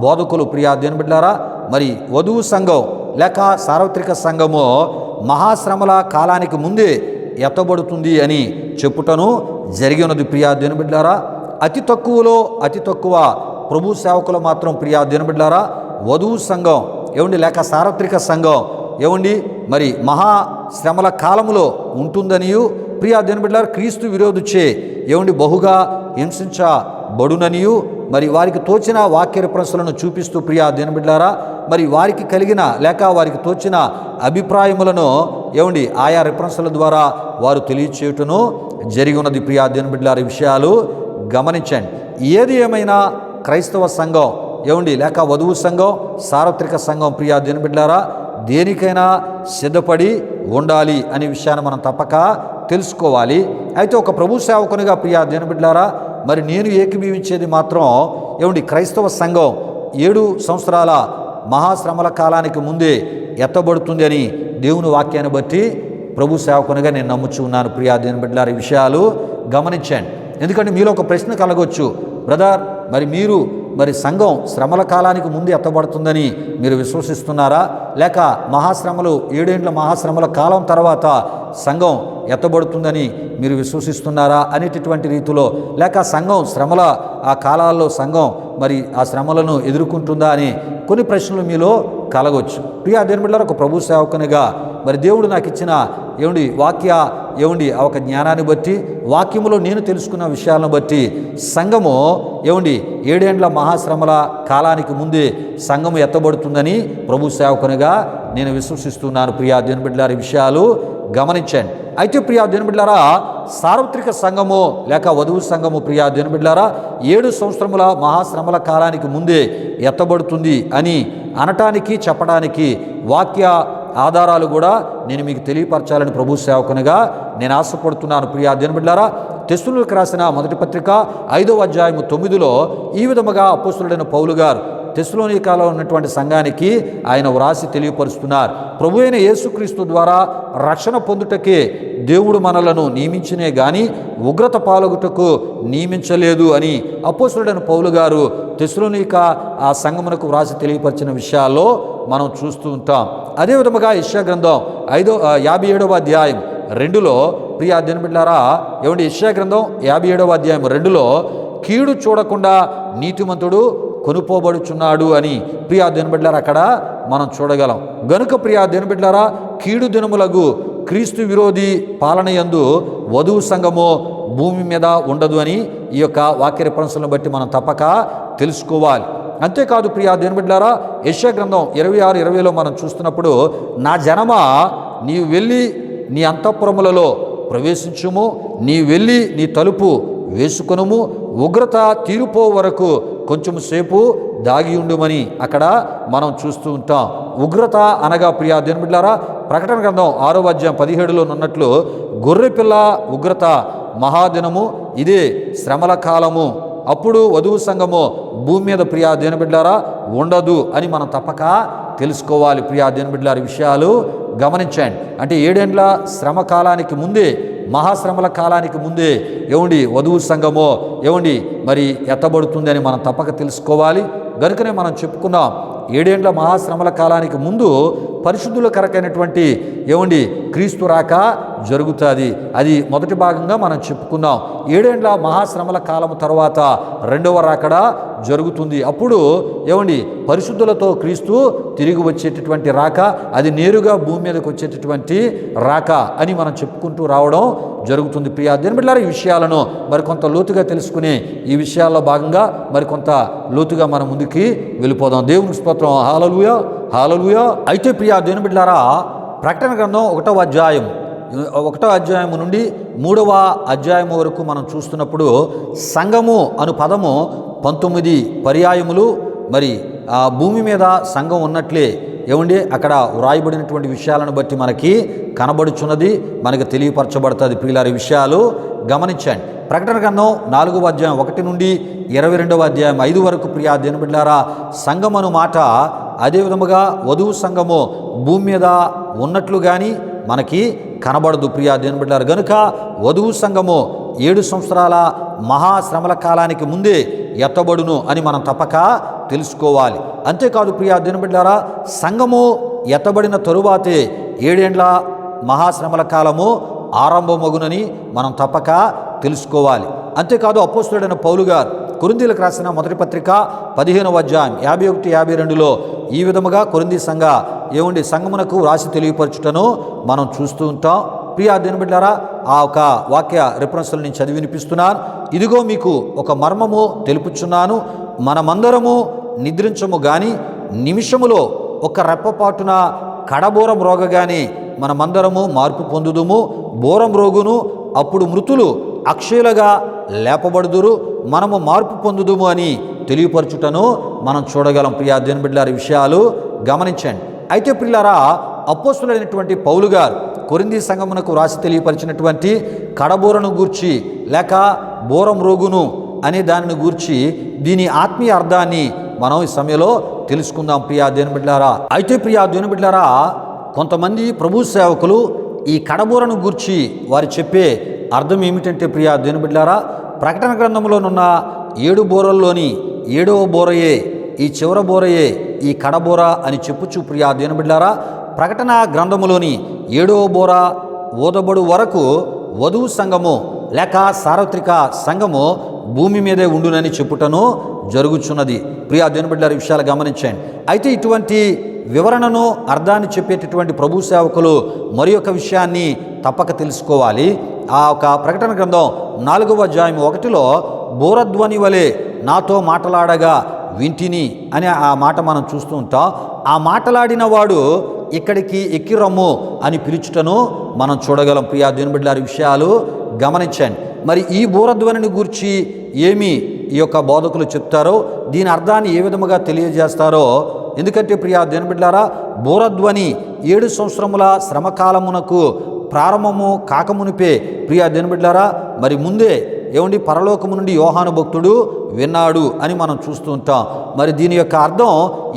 బోధకులు ప్రియా దేవుని బిడ్డలారా, మరి వధువు సంఘం లేక సార్వత్రిక సంఘము మహాశ్రమల కాలానికి ముందే ఎత్తబడుతుంది అని చెప్పుటను జరిగి ఉన్నది ప్రియా దేవుని బిడ్డలారా. అతి తక్కువలో అతి తక్కువ ప్రభు సేవకులు మాత్రం ప్రియా దేవుని బిడ్డలారా వధువు సంఘం ఏమండి లేక సార్వత్రిక సంఘం ఏమండి మరి మహాశ్రమల కాలములో ఉంటుందనియు ప్రియా దేవుని బిడ్డలారా క్రీస్తు విరోధించే ఏమండి బహుగా హింసించబడుననియు మరి వారికి తోచిన వాక్య రిఫరెన్స్లను చూపిస్తూ ప్రియా దేవుని బిడ్డలారా మరి వారికి కలిగిన లేక వారికి తోచిన అభిప్రాయములను ఏమండి ఆయా రిఫరెన్స్ల ద్వారా వారు తెలియచేయుటను జరిగి ఉన్నది ప్రియా దేవుని బిడ్డలారా. ఈ విషయాలు గమనించండి. ఏది ఏమైనా క్రైస్తవ సంఘం ఏమండి లేక వధువు సంఘం సార్వత్రిక సంఘం ప్రియా దేవుని బిడ్డలారా దేనికైనా సిద్ధపడి ఉండాలి అనే విషయాన్ని మనం తప్పక తెలుసుకోవాలి. అయితే ఒక ప్రభు సేవకునిగా ప్రియా దేవుని బిడ్డలారా మరి నేను ఏకీభవించేది మాత్రం ఏమండి క్రైస్తవ సంఘం 7 సంవత్సరాల మహాశ్రమల కాలానికి ముందే ఎత్తబడుతుంది అని దేవుని వాక్యాన్ని బట్టి ప్రభు సేవకునిగా నేను నమ్ముచు ఉన్నాను ప్రియా దేవుని బిడ్డలారా. ఈ విషయాలు గమనించండి. ఎందుకంటే మీలో ఒక ప్రశ్న కలగొచ్చు, బ్రదర్ మరి మీరు మరి సంఘం శ్రమల కాలానికి ముందు ఎత్తబడుతుందని మీరు విశ్వసిస్తున్నారా, లేక మహాశ్రమలు 7 ఏండ్ల మహాశ్రమల కాలం తర్వాత సంఘం ఎత్తబడుతుందని మీరు విశ్వసిస్తున్నారా అనేటటువంటి రీతిలో, లేక సంఘం శ్రమల ఆ కాలాల్లో సంఘం మరి ఆ శ్రమలను ఎదుర్కొంటుందా అని కొన్ని ప్రశ్నలు మీలో కలగవచ్చు. ప్రియా దేవుని బిడ్డలారా ఒక ప్రభు సేవకునిగా మరి దేవుడు నాకు ఇచ్చిన ఒక జ్ఞానాన్ని బట్టి వాక్యములో నేను తెలుసుకున్న విషయాలను బట్టి సంఘము 7 ఏండ్ల మహాశ్రమల కాలానికి ముందే సంఘము ఎత్తబడుతుందని ప్రభు సేవకునిగా నేను విశ్వసిస్తున్నాను ప్రియా దేవుని బిడ్డలారా. ఈ విషయాలు గమనించండి. అయితే ప్రియా దేవుని బిడ్డలారా సార్వత్రిక సంఘము లేక వధువు సంఘము ప్రియా దేవుని బిడ్డలారా 7 సంవత్సరముల మహాశ్రమల కాలానికి ముందే ఎత్తబడుతుంది అని అనటానికి చెప్పడానికి వాక్య ఆధారాలు కూడా నేను మీకు తెలియపరచాలని ప్రభు సేవకునిగా నేను ఆశపడుతున్నాను ప్రియా దేవుని బిడ్డలారా. తెస్సలోనికీయులకు రాసిన మొదటి పత్రిక 5వ అధ్యాయము 9లో ఈ విధముగా అపోస్తలుడైన పౌలు గారు తెస్సలోనికలో ఉన్నటువంటి సంఘానికి ఆయన వ్రాసి తెలియపరుస్తున్నారు. ప్రభు అయిన యేసుక్రీస్తు ద్వారా రక్షణ పొందుటకే దేవుడు మనలను నియమించినే గాని ఉగ్రత పాలగుటకు నియమించలేదు అని అపోస్తలుడైన పౌలు గారు తెస్సలోనిక ఆ సంఘమునకు వ్రాసి తెలియపరిచిన విషయాల్లో మనం చూస్తూ ఉంటాం. అదే విధముగా యెషయా గ్రంథం 57వ అధ్యాయం 2లో ప్రియా దేవుని బిడ్డలారా యెషయా గ్రంథం 57వ అధ్యాయం 2లో కీడు చూడకుండా నీతిమంతుడు కొనుపోబడుచున్నాడు అని ప్రియా దేవుని బిడ్డలారా అక్కడ మనం చూడగలం. గనుక ప్రియా దేవుని బిడ్డలారా కీడు దినములగు క్రీస్తు విరోధి పాలనయందు వధువు సంఘము భూమి మీద ఉండదు అని ఈ యొక్క వాక్య రిఫరెన్స్లను బట్టి మనం తప్పక తెలుసుకోవాలి. అంతేకాదు ప్రియా దేవుని బిడ్డలారా యెషయా గ్రంథం 26:20లో మనం చూస్తున్నప్పుడు నా జనమా నీవు వెళ్ళి నీ అంతఃపురములలో ప్రవేశించుము, నీ వెళ్ళి నీ తలుపు వేసుకొనుము, ఉగ్రత తీరిపో వరకు కొంచెం సేపు దాగి ఉండుమని అక్కడ మనం చూస్తూ ఉంటాం. ఉగ్రత అనగా ప్రియా దేవుని బిడ్డలారా ప్రకటన గ్రంథం 6వ అధ్యాయం 17లో ఉన్నట్లు గొర్రెపిల్ల ఉగ్రత మహాదినము, ఇదే శ్రమల కాలము, అప్పుడు వధువు సంఘము భూమి మీద ప్రియా దేవుని బిడ్డలారా ఉండదు అని మనం తప్పక తెలుసుకోవాలి. ప్రియా దేవుని బిడ్డలారా విషయాలు గమనించండి. అంటే 7 ఏండ్ల శ్రమ కాలానికి ముందే మహాశ్రమల కాలానికి ముందే వధువు సంఘము మరి ఎత్తబడుతుందని మనం తప్పక తెలుసుకోవాలి. గనుకనే మనం చెప్పుకున్నాం 7 ఏండ్ల మహాశ్రమల కాలానికి ముందు పరిశుద్ధుల కరకైనటువంటి క్రీస్తు రాక జరుగుతుంది. అది మొదటి భాగంగా మనం చెప్పుకున్నాం. 7 ఏండ్ల మహాశ్రమల కాలము తర్వాత రెండవ రాకడ జరుగుతుంది. అప్పుడు పరిశుద్ధులతో క్రీస్తు తిరిగి వచ్చేటటువంటి రాక, అది నేరుగా భూమి మీదకి వచ్చేటటువంటి రాక అని మనం చెప్పుకుంటూ రావడం జరుగుతుంది. ప్రియా దేవుని బిడ్డలారా ఈ విషయాలను మరికొంత లోతుగా తెలుసుకుని ఈ విషయాల్లో భాగంగా మరికొంత లోతుగా మనం ముందుకి వెళ్ళిపోదాం. దేవునికి స్తోత్రం. హల్లెలూయా హల్లెలూయా. అయితే ప్రియా దేవుని బిడ్డలారా ప్రకటన గ్రంథం 1వ అధ్యాయం నుండి 3వ అధ్యాయం వరకు మనం చూస్తున్నప్పుడు సంఘము అను పదము 19 పర్యాయములు మరి ఆ భూమి మీద సంఘం ఉన్నట్లే అక్కడ వ్రాయబడినటువంటి విషయాలను బట్టి మనకి కనబడుచున్నది, మనకు తెలియపరచబడుతుంది. ప్రియులారి విషయాలు గమనించండి. ప్రకటన గ్రంథం 4వ అధ్యాయం 1 నుండి 22వ అధ్యాయం 5 వరకు ప్రియా దేవుని బిడ్డలారా సంఘం అను మాట అదే విధముగా వధువు సంఘము భూమి మీద ఉన్నట్లు కానీ మనకి కనబడదు ప్రియా దేవుని బిడ్డలారా. గనుక వధువు సంఘము 7 సంవత్సరాల మహాశ్రమల కాలానికి ముందే ఎత్తబడును అని మనం తప్పక తెలుసుకోవాలి. అంతేకాదు ప్రియా దేవుని బిడ్డలారా, సంఘము ఎత్తబడిన తరువాతే 7 ఏండ్ల మహాశ్రమల కాలము ఆరంభమగునని మనం తప్పక తెలుసుకోవాలి. అంతేకాదు అపోస్తలుడైన పౌలు గారు కొరింథీయులకు రాసిన మొదటి పత్రిక 15వ అధ్యాయం 51-52లో ఈ విధముగా కొరింథీ సంఘమునకు రాసి తెలియపరచుటను మనం చూస్తూ ఉంటాం. ప్రియా దేవుని బిడ్డలారా, ఆ ఒక వాక్య రిఫరెన్స్లు నేను చదివి వినిపిస్తున్నాను. ఇదిగో మీకు ఒక మర్మము తెలుపుచున్నాను, మనమందరము నిద్రించము గాని నిమిషములో ఒక రెప్పపాటున కడబోరం రోగగాని మనమందరము మార్పు పొందుదుము. బోరం రోగును, అప్పుడు మృతులు అక్షయులుగా లేపబడుదురు, మనము మార్పు పొందుదుము అని తెలియపరచుటను మనం చూడగలం. ప్రియా దేవుని బిడ్డలారా, ఈ విషయాలు గమనించండి. అయితే ప్రియులారా, అపోస్తలుడైనటువంటి పౌలు గారు కొరింథీ సంఘమునకు రాసి తెలియపరిచినటువంటి కడబోరను గూర్చి లేక బోరం రోగును అనే దానిని గూర్చి దీని ఆత్మీయ అర్థాన్ని మనం ఈ సమయంలో తెలుసుకుందాం ప్రియా దేవుని బిడ్డలారా. అయితే ప్రియా దేవుని బిడ్డలారా, కొంతమంది ప్రభు సేవకులు ఈ కడబోరను గూర్చి వారు చెప్పే అర్థం ఏమిటంటే ప్రియా దేవుని బిడ్డలారా, ప్రకటన గ్రంథంలోనున్న 7 బోరల్లోని 7వ బోరయే ఈ చివర బోరయే ఈ కడబోర అని చెప్పుచు ప్రియా దేవుని బిడ్డలారా, ప్రకటన గ్రంథములోని 7వ బోర ఓదబడు వరకు వధువు సంఘము లేక సార్వత్రిక సంఘము భూమి మీదే ఉండునని చెప్పుటను జరుగుచున్నది. ప్రియా దేవుని బిడ్డలారా, ఈ విషయాలు గమనించండి. అయితే ఇటువంటి వివరణను అర్థాన్ని చెప్పేటటువంటి ప్రభు సేవకులు మరి ఒక విషయాన్ని తప్పక తెలుసుకోవాలి. ఆ ఒక ప్రకటన గ్రంథం 4వ అధ్యాయం 1లో బోరధ్వని వలె నాతో మాటలాడగా వింటిని అనే ఆ మాట మనం చూస్తూ ఉంటాం. ఆ మాటలాడిన వాడు ఇక్కడికి ఎక్కిరమ్ము అని పిలుచుటను మనం చూడగలం. ప్రియా దేవుని బిడ్డలారా, విషయాలు గమనించండి. మరి ఈ బోరధ్వనిని గూర్చి ఏమి ఈ యొక్క బోధకులు చెప్తారో, దీని అర్థాన్ని ఏ విధముగా తెలియజేస్తారో, ఎందుకంటే ప్రియా దేవుని బిడ్డలారా, బోరధ్వని 7 సంవత్సరముల శ్రమకాలమునకు ప్రారంభము కాకమునిపే ప్రియా దేవుని బిడ్డలారా, మరి ముందే పరలోకము నుండి యోహాను భక్తుడు విన్నాడు అని మనం చూస్తూ ఉంటాం. మరి దీని యొక్క అర్థం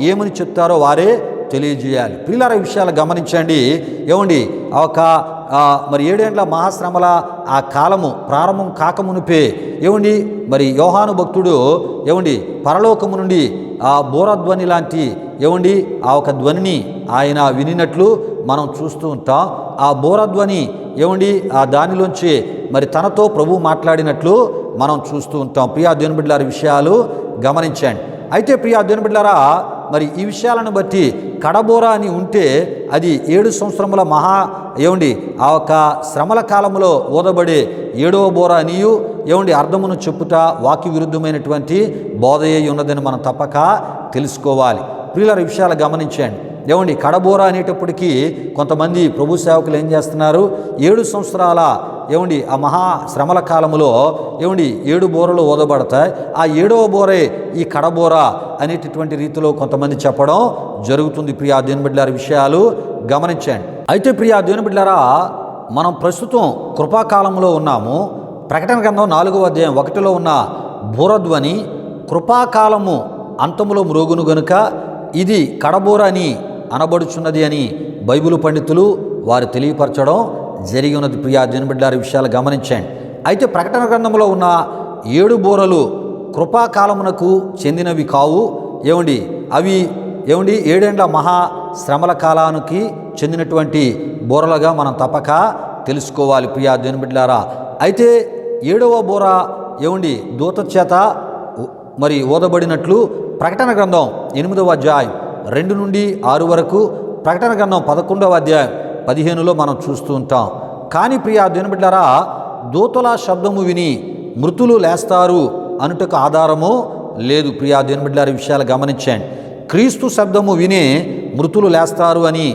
ఏమని చెప్తారో వారే తెలియజేయాలి. ప్రియులారా, ఈ విషయాలు గమనించండి. మరి 7 ఏండ్ల మహాశ్రమల ఆ కాలము ప్రారంభం కాకమునిపే మరి యోహాను భక్తుడు పరలోకము నుండి ఆ బోరధ్వని లాంటి ఆ ఒక ధ్వనిని ఆయన వినినట్లు మనం చూస్తూ ఉంటాం. ఆ బోరధ్వని ఆ దానిలోంచి మరి తనతో ప్రభు మాట్లాడినట్లు మనం చూస్తూ ఉంటాం. ప్రియా దేవుని బిడ్డలారా, విషయాలు గమనించండి. అయితే ప్రియా దేవుని బిడ్డలారా, మరి ఈ విషయాలను బట్టి కడబోర అని ఉంటే అది 7 సంవత్సరముల ఆ ఒక శ్రమల కాలంలో ఓదబడే 7వ బోర అనియు అర్థమును చెప్పుట వాక్య విరుద్ధమైనటువంటి బోధయ్య ఉన్నదని మనం తప్పక తెలుసుకోవాలి. ప్రియులారా, ఈ విషయాలు గమనించండి. కడబోర అనేటప్పటికీ కొంతమంది ప్రభు సేవకులు ఏం చేస్తున్నారు, 7 సంవత్సరాల ఆ మహాశ్రమల కాలంలో 7 బోరలు ఓదబడతాయి, ఆ 7వ బోరే ఈ కడబోర అనేటటువంటి రీతిలో కొంతమంది చెప్పడం జరుగుతుంది. ప్రియా దేవుని బిడ్డలారా, విషయాలు గమనించండి. అయితే ప్రియా దేవుని బిడ్డలారా, మనం ప్రస్తుతం కృపాకాలంలో ఉన్నాము. ప్రకటన గ్రంథం 4వ అధ్యాయం 1లో ఉన్న బోరధ్వని కృపాకాలము అంతములో మ్రోగును గనుక ఇది కడబోర అని అనబడుచున్నది అని బైబిల్ పండితులు వారు తెలియపరచడం జరిగి ఉన్నది. ప్రియా దేవుని బిడ్డలారా, విషయాలు గమనించండి. అయితే ప్రకటన గ్రంథంలో ఉన్న 7 బోరలు కృపాకాలమునకు చెందినవి కావు. అవి 7 ఏండ్ల మహాశ్రమల కాలానికి చెందినటువంటి బోరలుగా మనం తప్పక తెలుసుకోవాలి. ప్రియా దేవుని బిడ్డలారా, అయితే 7వ బోర దూత చేత మరి ఓదబడినట్లు ప్రకటన గ్రంథం 8వ అధ్యాయం 2 నుండి 6 వరకు, ప్రకటన గ్రంథం 11వ అధ్యాయం 15లో మనం చూస్తూ ఉంటాం. కానీ ప్రియా దేవుని బిడ్డలారా, దూతల శబ్దము విని మృతులు లేస్తారు అనుటకు ఆధారము లేదు. ప్రియా దేవుని బిడ్డలారా, విషయాలు గమనించండి. క్రీస్తు శబ్దము వినే మృతులు లేస్తారు అని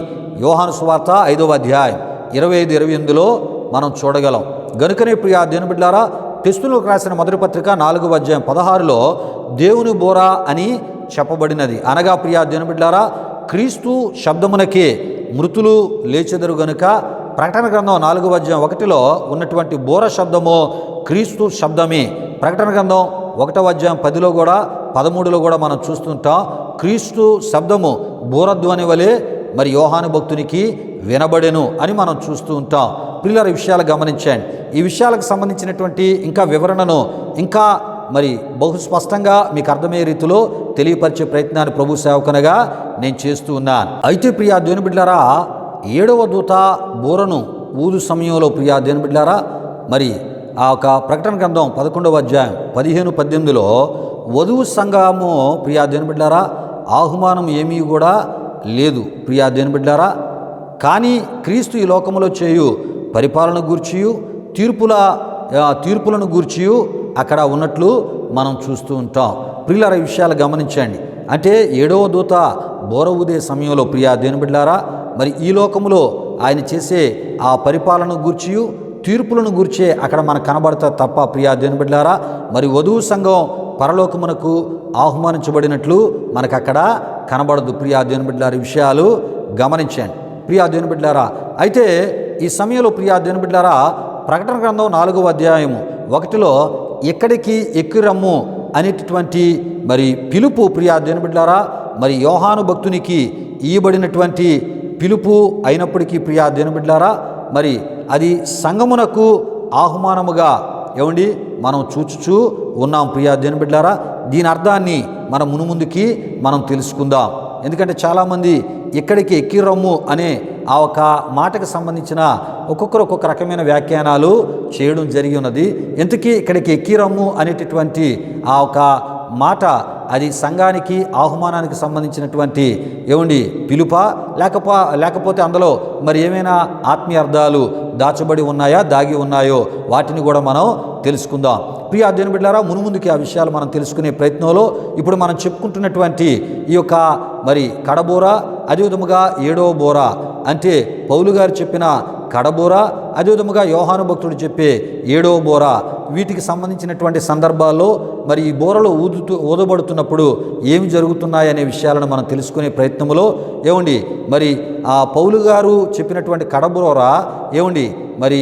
యోహాను సువార్త 5వ అధ్యాయం 25-28లో మనం చూడగలం. గనుకనే ప్రియా దేవుని బిడ్డలారా, తెస్సలోనికీయులకు రాసిన మొదటి పత్రిక 4వ అధ్యాయం 16లో దేవుని బోర అని చెప్పబడినది. అనగా ప్రియా దేవుని బిడ్డలారా, క్రీస్తు శబ్దమునకే మృతులు లేచెదరు గనుక ప్రకటన గ్రంథం 4వ అధ్యాయం 1లో ఉన్నటువంటి బోర శబ్దము క్రీస్తు శబ్దమే. ప్రకటన గ్రంథం 1వ అధ్యాయం 10లో కూడా 13లో కూడా మనం చూస్తుంటాం. క్రీస్తు శబ్దము బోరధ్వని వలె మరి యోహాను భక్తునికి వినబడెను అని మనం చూస్తూ ఉంటాం. ప్రియులారా, ఈ విషయాలు గమనించండి. ఈ విషయాలకు సంబంధించినటువంటి ఇంకా వివరణను ఇంకా మరి బహు స్పష్టంగా మీకు అర్థమయ్యే రీతిలో తెలియపరిచే ప్రయత్నాన్ని ప్రభు సేవకునిగా నేను చేస్తూ ఉన్నాను. అయితే ప్రియా దేవుని బిడ్డలారా, 7వ దూత బూరను ఊదు సమయంలో ప్రియా దేవుని బిడ్డలారా, మరి ఆ ఒక ప్రకటన గ్రంథం 11వ అధ్యాయం 15-18లో వధువు సంఘము ప్రియా దేవుని బిడ్డలారా ఆహ్వానం ఏమీ కూడా లేదు ప్రియా దేవుని బిడ్డలారా. కానీ క్రీస్తు ఈ లోకములో చేయు పరిపాలన గూర్చియు తీర్పులను గూర్చియు అక్కడ ఉన్నట్లు మనం చూస్తూ ఉంటాం. ప్రియులారా, ఈ విషయాలు గమనించండి. అంటే 7వ దూత బోర ఊదే సమయంలో ప్రియా దేవుని బిడ్డలారా, మరి ఈ లోకములో ఆయన చేసే ఆ పరిపాలన గూర్చియు తీర్పులను గూర్చే అక్కడ మనకు కనబడతారు తప్ప ప్రియా దేవుని బిడ్డలారా, మరి వధువు సంఘం పరలోకమునకు ఆహ్వానించబడినట్లు మనకు అక్కడ కనబడదు ప్రియా దేవుని బిడ్డలారా. ఈ విషయాలు గమనించండి ప్రియా దేవుని బిడ్డలారా. అయితే ఈ సమయంలో ప్రియా దేవుని బిడ్డలారా, ప్రకటన గ్రంథం 4వ అధ్యాయము 1లో ఎక్కడికి ఎక్కిరమ్ము అనేటటువంటి మరి పిలుపు ప్రియా దేవుని బిడ్డలారా, మరి యోహాను భక్తునికి ఇయ్యబడినటువంటి పిలుపు అయినప్పటికీ ప్రియా దేవుని బిడ్డలారా, మరి అది సంఘమునకు ఆహ్వానముగా ఏమండి మనం చూచుచూ ఉన్నాం ప్రియా దేవుని బిడ్డలారా. దీని అర్థాన్ని మనం మునుముందుకి మనం తెలుసుకుందాం. ఎందుకంటే చాలామంది ఇక్కడికి ఎక్కిరమ్ము అనే ఆ ఒక మాటకు సంబంధించిన ఒక్కొక్కరు ఒక్కొక్క రకమైన వ్యాఖ్యానాలు చేయడం జరిగి ఉన్నది. ఇంతకీ ఇక్కడికి ఎక్కిరమ్ము అనేటటువంటి ఆ ఒక మాట అది సంఘానికి ఆహ్వానానికి సంబంధించినటువంటి ఏమండి పిలుప లేకపోతే అందులో మరి ఏమైనా ఆత్మీయ అర్థాలు దాచబడి ఉన్నాయా, దాగి ఉన్నాయో వాటిని కూడా మనం తెలుసుకుందాం. ప్రియా దేవుని బిడ్డలారా, మునుముందుకి ఆ విషయాలు మనం తెలుసుకునే ప్రయత్నంలో ఇప్పుడు మనం చెప్పుకుంటున్నటువంటి ఈ యొక్క మరి కడబోర, అదేవిధముగా 7వ బోర అంటే పౌలు గారు చెప్పిన కడబోర, అదేవిధముగా యోహాను భక్తుడు చెప్పే 7వ బోర, వీటికి సంబంధించినటువంటి సందర్భాల్లో మరి ఈ బోరలు ఊదబడుతున్నప్పుడు ఏమి జరుగుతున్నాయనే విషయాలను మనం తెలుసుకునే ప్రయత్నంలో ఏమండి మరి ఆ పౌలు గారు చెప్పినటువంటి కడబోర ఏమండి మరి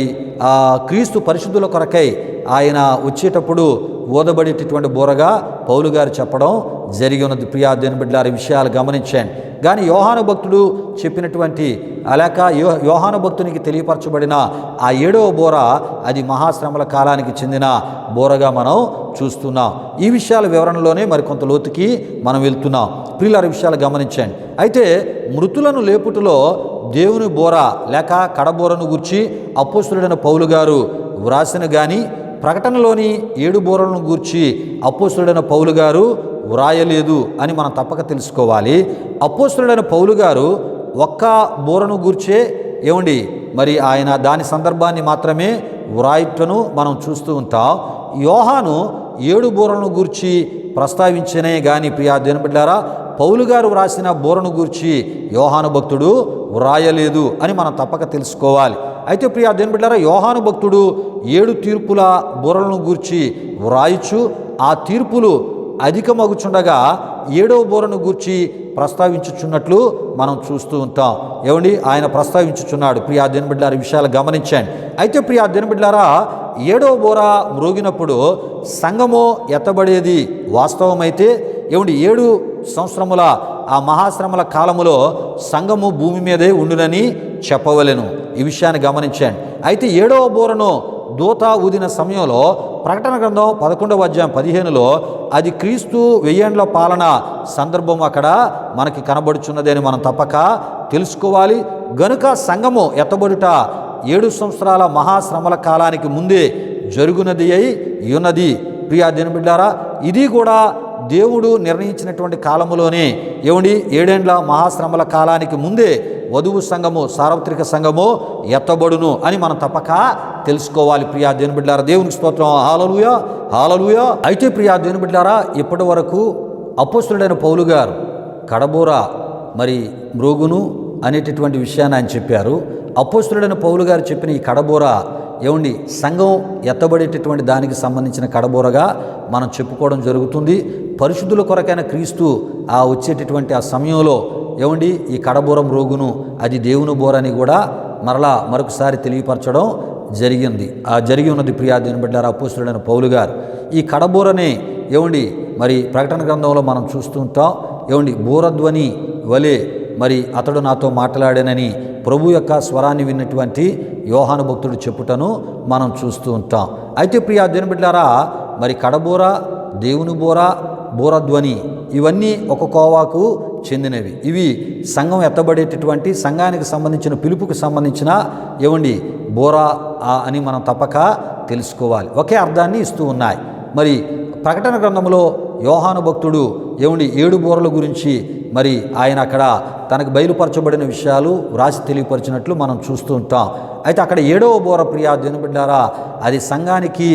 ఆ క్రీస్తు పరిశుద్ధుల కొరకై ఆయన వచ్చేటప్పుడు ఊదబడేటటువంటి బోరగా పౌలు గారు చెప్పడం జరిగి ఉన్నది ప్రియా దేవుని బిడ్డలారా. విషయాలు గమనించండి. కానీ యోహాను భక్తుడు చెప్పినటువంటి అలాక యోహాను భక్తునికి తెలియపరచబడిన ఆ 7వ బోర అది మహాశ్రమల కాలానికి చెందిన బోరగా మనం చూస్తున్నాం. ఈ విషయాల వివరణలోనే మరి కొంత లోతుకి మనం వెళ్తున్నాం. ప్రియులారా, విషయాలు గమనించండి. అయితే మృతులను లేపుటలో దేవుని బోర లేక కడబోరను గూర్చి అపోస్తలుడైన పౌలు గారు వ్రాసిన కానీ ప్రకటనలోని 7 బోరలను గూర్చి అపోస్తలుడైన పౌలు గారు వ్రాయలేదు అని మనం తప్పక తెలుసుకోవాలి. అపోస్తలుడైన పౌలు గారు ఒక్క బోరను గూర్చే ఏమండి మరి ఆయన దాని సందర్భాన్ని మాత్రమే వ్రాయటను మనం చూస్తూ ఉంటాం. యోహాను 7 బోరలను గూర్చి ప్రస్తావించనే కానీ ప్రియా దేవుని బిడ్డలారా, పౌలు గారు వ్రాసిన బోరను గూర్చి యోహాను భక్తుడు వ్రాయలేదు అని మనం తప్పక తెలుసుకోవాలి. అయితే ప్రియా దేవుని బిడ్డలారా, యోహాను భక్తుడు 7 తీర్పుల బోరలను గూర్చి వ్రాయచ్చు ఆ తీర్పులు అధికమగుచుండగా 7వ బోరను గూర్చి ప్రస్తావించుచున్నట్లు మనం చూస్తూ ఉంటాం. ఏమండి ఆయన ప్రస్తావించుచున్నాడు ప్రియా దేవుని బిడ్డలారా. విషయాలు గమనించండి. అయితే ప్రియా దేవుని బిడ్డలారా, 7వ బోర మ్రోగినప్పుడు సంఘము ఎత్తబడేది వాస్తవమైతే ఏమండి 7 సంవత్సరముల ఆ మహాశ్రమల కాలములో సంఘము భూమి మీదే ఉండునని చెప్పవలెను. ఈ విషయాన్ని గమనించండి. అయితే 7వ బోరను దూత ఊదిన సమయంలో ప్రకటన గ్రంథం 11వ అధ్యాయం 15లో అది క్రీస్తు 1000 ఏండ్ల పాలన సందర్భం అక్కడ మనకి కనబడుచున్నది అని మనం తప్పక తెలుసుకోవాలి. గనుక సంఘము ఎత్తబడుట 7 సంవత్సరాల మహాశ్రమల కాలానికి ముందే జరుగునది అయి ఉన్నది ప్రియా దేవుని బిడ్డలారా. ఇది కూడా దేవుడు నిర్ణయించినటువంటి కాలములోనే ఏమండి 7 ఏండ్ల మహాశ్రమల కాలానికి ముందే వధువు సంఘము సార్వత్రిక సంఘము ఎత్తబడును అని మనం తప్పక తెలుసుకోవాలి ప్రియా దేవుని బిడ్డలారా. దేవునికి స్తోత్రం. హల్లెలూయా, హల్లెలూయా. అయితే ప్రియా దేవుని బిడ్డలారా, ఇప్పటి వరకు అపోస్తలుడైన పౌలు గారు కడబోర మరి మ్రోగును అనేటటువంటి విషయాన్ని ఆయన చెప్పారు. అపోస్తలుడైన పౌలు గారు చెప్పిన ఈ కడబోర ఏమండి సంఘం ఎత్తబడేటటువంటి దానికి సంబంధించిన కడబోరగా మనం చెప్పుకోవడం జరుగుతుంది. పరిశుద్ధుల కొరకైన క్రీస్తు ఆ వచ్చేటటువంటి ఆ సమయంలో ఏమండి ఈ కడబోరం రోగును అది దేవుని బోరని కూడా మరొకసారి తెలియపరచడం జరిగి ఉన్నది ప్రియా దేవుని బిడ్డలారా. అపోస్తలుడైన పౌలు గారు ఈ కడబోరనే ఏమండి మరి ప్రకటన గ్రంథంలో మనం చూస్తూ ఉంటాం. ఏమండి బోరధ్వని వలె మరి అతడు నాతో మాట్లాడానని ప్రభు యొక్క స్వరాన్ని విన్నటువంటి యోహాను భక్తుడు చెప్పుటను మనం చూస్తూ ఉంటాం. అయితే ప్రియా దేవుని బిడ్డలారా, మరి కడబోర, దేవుని బోర, బోరధ్వని ఇవన్నీ ఒక కోవాకు చెందినవి. ఇవి సంఘం ఎత్తబడేటటువంటి సంఘానికి సంబంధించిన పిలుపుకు సంబంధించిన బోరా అని మనం తప్పక తెలుసుకోవాలి. ఒకే అర్థాన్ని ఇస్తూ ఉన్నాయి. మరి ప్రకటన గ్రంథంలో యోహాను భక్తుడు 7 బోరల గురించి మరి ఆయన అక్కడ తనకు బయలుపరచబడిన విషయాలు వ్రాసి తెలియపరిచినట్లు మనం చూస్తూ ఉంటాం. అయితే అక్కడ 7వ బోర ప్రియా దేవుని బిడ్డలారా, అది సంఘానికి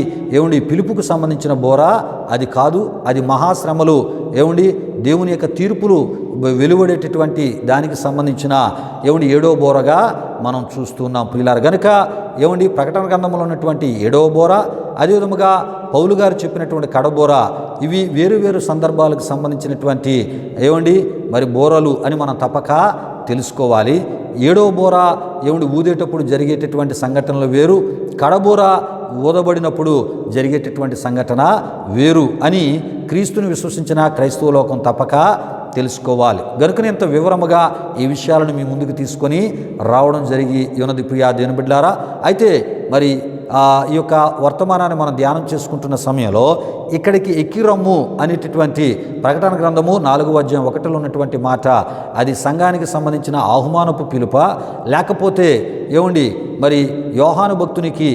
పిలుపుకు సంబంధించిన బోర అది కాదు. అది మహాశ్రమలు దేవుని యొక్క తీర్పులు వెలువడేటటువంటి దానికి సంబంధించిన 7వ బోరగా మనం చూస్తున్నాం ప్రియులారా. గనుక ప్రకటన గ్రంథంలో ఉన్నటువంటి 7వ బోర, అదేవిధముగా పౌలు గారు చెప్పినటువంటి కడబోర, ఇవి వేరు వేరు సందర్భాలకు సంబంధించినటువంటి మరి బోరలు అని మనం తప్పక తెలుసుకోవాలి. 7వ బోర ఊదేటప్పుడు జరిగేటటువంటి సంఘటనలు వేరు, కడబోర ఊదబడినప్పుడు జరిగేటటువంటి సంఘటన వేరు అని క్రీస్తుని విశ్వసించిన క్రైస్తవ లోకం తప్పక తెలుసుకోవాలి. గనుక ఇంత వివరముగా ఈ విషయాలను మీ ముందుకు తీసుకొని రావడం జరిగి ఉన్నది ప్రియా దేవుని బిడ్డలారా. అయితే మరి ఈ యొక్క వర్తమానాన్ని మనం ధ్యానం చేసుకుంటున్న సమయంలో ఇక్కడికి ఎక్కిరమ్ము అనేటటువంటి ప్రకటన గ్రంథము 4వ అధ్యాయం 1లో ఉన్నటువంటి మాట, అది సంఘానికి సంబంధించిన ఆహ్వానపు పిలుప, లేకపోతే మరి యోహాను భక్తునికి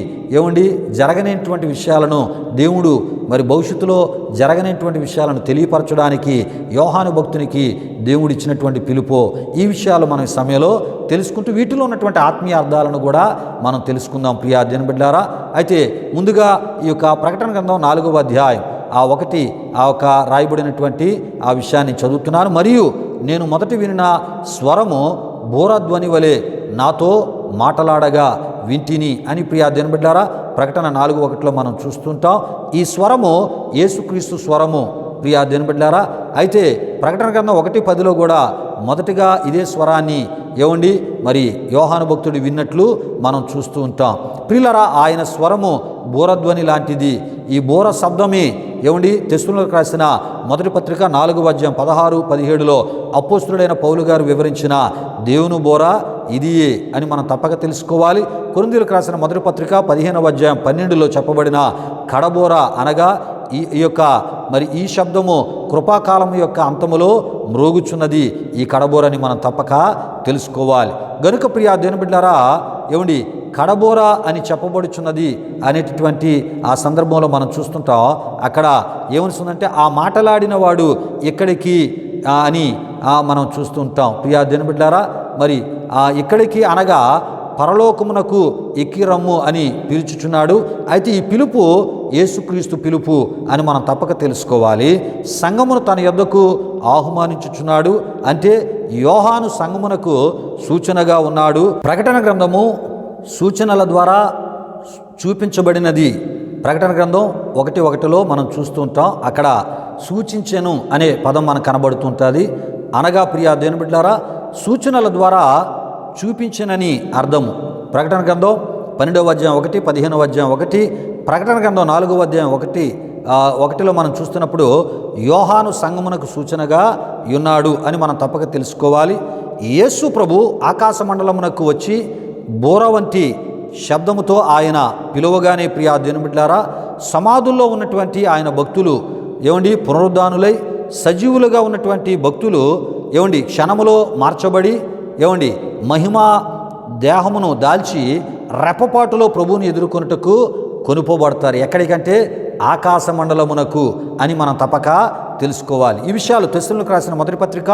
జరగనేటువంటి విషయాలను దేవుడు మరి భవిష్యత్తులో జరగనేటువంటి విషయాలను తెలియపరచడానికి యోహాను భక్తునికి దేవుడు ఇచ్చినటువంటి పిలుపో, ఈ విషయాలు మనం ఈ సమయంలో తెలుసుకుంటూ వీటిలో ఉన్నటువంటి ఆత్మీయ అర్థాలను కూడా మనం తెలుసుకుందాం ప్రియా దేవుని బిడ్డలారా. అయితే ముందుగా ఈ యొక్క ప్రకటన గ్రంథం 4వ అధ్యాయం ఆ ఒక రాయబడినటువంటి ఆ విషయాన్ని చదువుతున్నాను. మరియు నేను మొదటి వినిన స్వరము బోరధ్వని వలె నాతో మాటలాడగా వింటిని అని ప్రియా దేవుని బిడ్డలారా ప్రకటన 4:1లో మనం చూస్తుంటాం. ఈ స్వరము యేసుక్రీస్తు స్వరము ప్రియా దేవుని బిడ్డలారా. అయితే ప్రకటన గ్రంథం 1:10లో కూడా మొదటిగా ఇదే స్వరాన్ని మరి యోహాను భక్తుడు విన్నట్లు మనం చూస్తూ ఉంటాం. ప్రియులారా, ఆయన స్వరము బోరధ్వని లాంటిది. ఈ బోర శబ్దమే తెస్సలోనికీయులకు రాసిన మొదటి పత్రిక 4వ అధ్యాయం 16-17లో అపోస్తలుడైన పౌలు గారు వివరించిన దేవుని బోర ఇదియే అని మనం తప్పక తెలుసుకోవాలి. కొరింథీయులకు రాసిన మొదటి పత్రిక 15వ అధ్యాయం 12లో చెప్పబడిన కడబోర అనగా ఈ శబ్దము కృపాకాలం యొక్క అంతములో మ్రోగుచున్నది ఈ కడబోరని మనం తప్పక తెలుసుకోవాలి. గనుక ప్రియా దేవుని బిడ్డలారా, కడబోర అని చెప్పబడుచున్నది అనేటటువంటి ఆ సందర్భంలో మనం చూస్తుంటాం. అక్కడ ఏమనిస్తుందంటే ఆ మాటలాడిన వాడు ఎక్కడికి అని మనం చూస్తుంటాం ప్రియా దేవుని బిడ్డలారా. మరి ఇక్కడికి అనగా పరలోకమునకు ఎక్కిరమ్ము అని పిలుచుచున్నాడు. అయితే ఈ పిలుపు యేసుక్రీస్తు పిలుపు అని మనం తప్పక తెలుసుకోవాలి. సంఘమును తన యొద్దకు ఆహ్వానించుచున్నాడు అంటే యోహాను సంఘమునకు సూచనగా ఉన్నాడు. ప్రకటన గ్రంథము సూచనల ద్వారా చూపించబడినది. ప్రకటన గ్రంథం 1:1లో మనం చూస్తూ ఉంటాం. అక్కడ సూచించెను అనే పదం మనకు కనబడుతుంటుంది. అనగా ప్రియా దేవుని బిడ్డలారా, సూచనల ద్వారా చూపించనని అర్థము. ప్రకటన గ్రంథం 12వ అధ్యాయం 1, 15వ అధ్యాయం 1, ప్రకటన గ్రంథం 4వ అధ్యాయం 1:1లో మనం చూస్తున్నప్పుడు యోహాను సంఘమునకు సూచనగా ఉన్నాడు అని మనం తప్పక తెలుసుకోవాలి. యేసు ప్రభు ఆకాశ మండలమునకు వచ్చి బోర వంటి శబ్దముతో ఆయన పిలువగానే ప్రియా దేవుని బిడ్డలారా, సమాధుల్లో ఉన్నటువంటి ఆయన భక్తులు పునరుద్ధానులై సజీవులుగా ఉన్నటువంటి భక్తులు క్షణములో మార్చబడి మహిమా దేహమును దాల్చి రెప్పపాటులో ప్రభువుని ఎదుర్కొనుటకు కొనుపోబడతారు. ఎక్కడికంటే ఆకాశ మండలమునకు అని మనం తప్పక తెలుసుకోవాలి. ఈ విషయాలు తెస్సలోనికీయులకు రాసిన మొదటి పత్రిక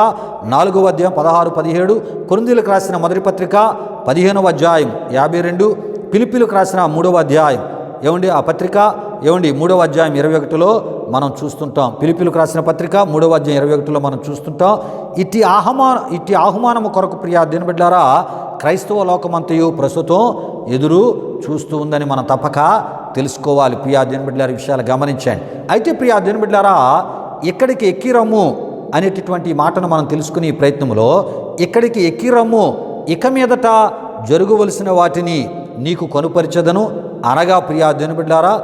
4వ అధ్యాయం 16-17, కొరింథీయులకు రాసిన మొదటి పత్రిక 15వ అధ్యాయం 52, ఫిలిప్పీయులకు రాసిన 3వ అధ్యాయం ఆ పత్రిక 3వ అధ్యాయం 21లో మనం చూస్తుంటాం. ఫిలిప్పీయులకు రాసిన పత్రిక 3వ అధ్యాయం 21లో మనం చూస్తుంటాం. ఇట్టి ఆహ్వానము కొరకు ప్రియా దేవుని బిడ్డలారా క్రైస్తవ లోకమంతయు ప్రస్తుతం ఎదురు చూస్తూ ఉందని మనం తప్పక తెలుసుకోవాలి. ప్రియా దేవుని బిడ్డలారా, విషయాలు గమనించండి. అయితే ప్రియా దేవుని బిడ్డలారా, ఇక్కడికి ఎక్కిరమ్ము అనేటటువంటి మాటను మనం తెలుసుకునే ప్రయత్నంలో ఇక్కడికి ఎక్కిరమ్ము, ఇక మీదట జరగవలసిన వాటిని నీకు కనుపరిచెదను అనగా ప్రియా దేవుని బిడ్డలారా,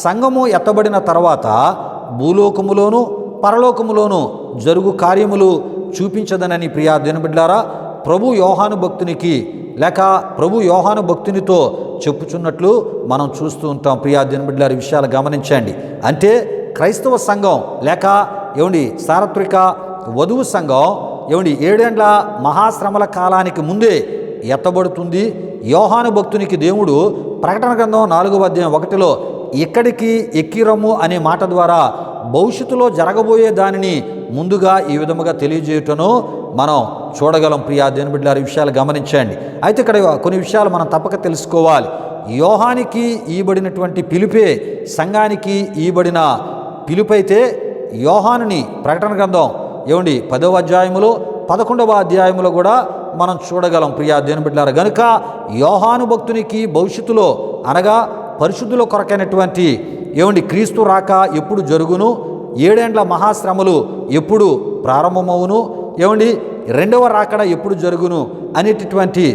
సంఘము ఎత్తబడిన తర్వాత భూలోకములోను పరలోకములోను జరుగు కార్యములు చూపించదనని ప్రియా దినబిడ్లారా ప్రభు యోహాను భక్తునికి లేక ప్రభు యోహాను భక్తునితో చెప్పుచున్నట్లు మనం చూస్తూ ఉంటాం. ప్రియా దినబిడ్లారి విషయాలు గమనించండి. అంటే క్రైస్తవ సంఘం లేక సార్వత్రిక వధువు సంఘం 7 ఏండ్ల మహాశ్రమల కాలానికి ముందే ఎత్తబడుతుంది. యోహాను భక్తునికి దేవుడు ప్రకటన గ్రంథం 4వ అధ్యాయం 1లో ఇక్కడికి ఎక్కిరమ్ము అనే మాట ద్వారా భవిష్యత్తులో జరగబోయే దానిని ముందుగా ఈ విధముగా తెలియజేయటను మనం చూడగలం. ప్రియా దేవుని విషయాలు గమనించండి. అయితే ఇక్కడ కొన్ని విషయాలు మనం తప్పక తెలుసుకోవాలి. యోహానికి ఇవ్వబడినటువంటి పిలుపే సంఘానికి ఇవ్వబడిన పిలుపైతే యోహానుని ప్రకటన గ్రంథం 10వ అధ్యాయములో 11వ అధ్యాయములో కూడా మనం చూడగలం. ప్రియా దేవుని బిడ్డలారా గనుక యోహాను భక్తునికి భవిష్యత్తులో అనగా పరిశుద్ధుల కొరకైనటువంటి క్రీస్తు రాక ఎప్పుడు జరుగును, 7 ఏండ్ల మహాశ్రమలు ఎప్పుడు ప్రారంభమవును, రెండవ రాకడ ఎప్పుడు జరుగును అనేటటువంటి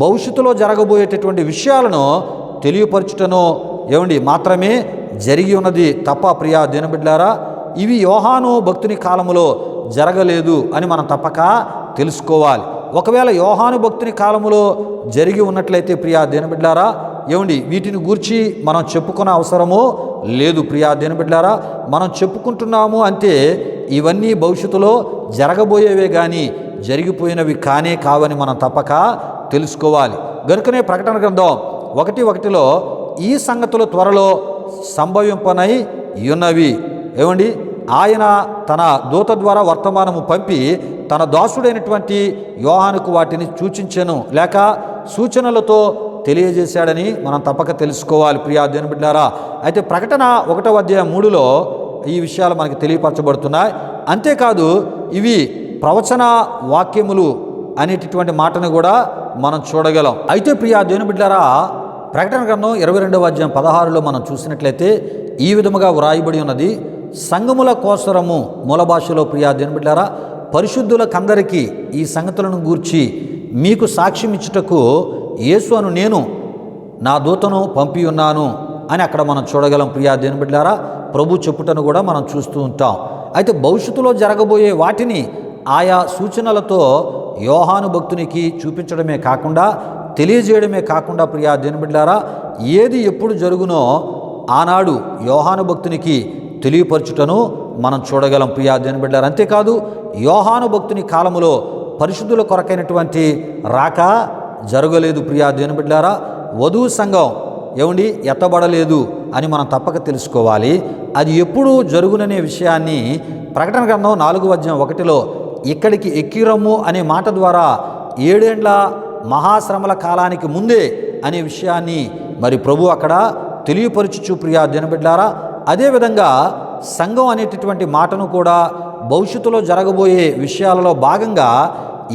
భవిష్యత్తులో జరగబోయేటటువంటి విషయాలను తెలియపరచుటను మాత్రమే జరిగి ఉన్నది తప్ప ప్రియా దేవుని బిడ్డలారా ఇవి యోహాను భక్తుని కాలములో జరగలేదు అని మనం తప్పక తెలుసుకోవాలి. ఒకవేళ యోహాను భక్తుని కాలములో జరిగి ఉన్నట్లయితే ప్రియా దేవుని బిడ్డలారా వీటిని గూర్చి మనం చెప్పుకునే అవసరము లేదు. ప్రియా దేవుని బిడ్డలారా మనం చెప్పుకుంటున్నాము అంటే ఇవన్నీ భవిష్యత్తులో జరగబోయేవే కానీ జరిగిపోయినవి కావని మనం తప్పక తెలుసుకోవాలి. గనుకనే ప్రకటన గ్రంథం 1:1లో ఈ సంగతులు త్వరలో సంభవింపనై ఉన్నవి. ఆయన తన దూత ద్వారా వర్తమానము పంపి తన దాసుడైనటువంటి యోహానుకు వాటిని సూచించెను లేక సూచనలతో తెలియజేశాడని మనం తప్పక తెలుసుకోవాలి. ప్రియా దేవుని బిడ్డలారా అయితే ప్రకటన 1వ అధ్యాయం 3లో ఈ విషయాలు మనకు తెలియపరచబడుతున్నాయి. అంతేకాదు ఇవి ప్రవచన వాక్యములు అనేటటువంటి మాటను కూడా మనం చూడగలం. అయితే ప్రియా దేవుని బిడ్డలారా ప్రకటన గ్రంథం 22వ అధ్యాయం 16లో మనం చూసినట్లయితే ఈ విధముగా వ్రాయబడి ఉన్నది. సంఘముల కోసరము మూల భాషలో ప్రియా దేవుని బిడ్డలారా పరిశుద్ధులకందరికీ ఈ సంగతులను గూర్చి మీకు సాక్ష్యం ఇచ్చుటకు యేసు అను నేను నా దూతను పంపి ఉన్నాను అని అక్కడ మనం చూడగలం. ప్రియా దేవుని బిడ్డలారా ప్రభు చెప్పుటను కూడా మనం చూస్తూ ఉంటాం. అయితే భవిష్యత్తులో జరగబోయే వాటిని ఆయా సూచనలతో యోహాను భక్తునికి చూపించడమే కాకుండా తెలియజేయడమే కాకుండా ప్రియా దేవుని బిడ్డలారా ఏది ఎప్పుడు జరుగునో ఆనాడు యోహాను భక్తునికి తెలియపరచుటను మనం చూడగలం. ప్రియా దేవుని బిడ్డలారా అంతేకాదు యోహాను భక్తుని కాలములో పరిశుద్ధుల కొరకైనటువంటి రాక జరగలేదు. ప్రియా దేవుని బిడ్డలారా వధువు సంఘం ఎత్తబడలేదు అని మనం తప్పక తెలుసుకోవాలి. అది ఎప్పుడు జరుగుననే విషయాన్ని ప్రకటన గ్రంథం 4వ అధ్యాయం 1లో ఇక్కడికి ఎక్కిరమ్ము అనే మాట ద్వారా 7 ఏండ్ల మహాశ్రమల కాలానికి ముందే అనే విషయాన్ని మరి ప్రభు అక్కడ తెలియపరచుచు ప్రియా దేవుని బిడ్డలారా అదేవిధంగా సంఘం అనేటటువంటి మాటను కూడా భవిష్యత్తులో జరగబోయే విషయాలలో భాగంగా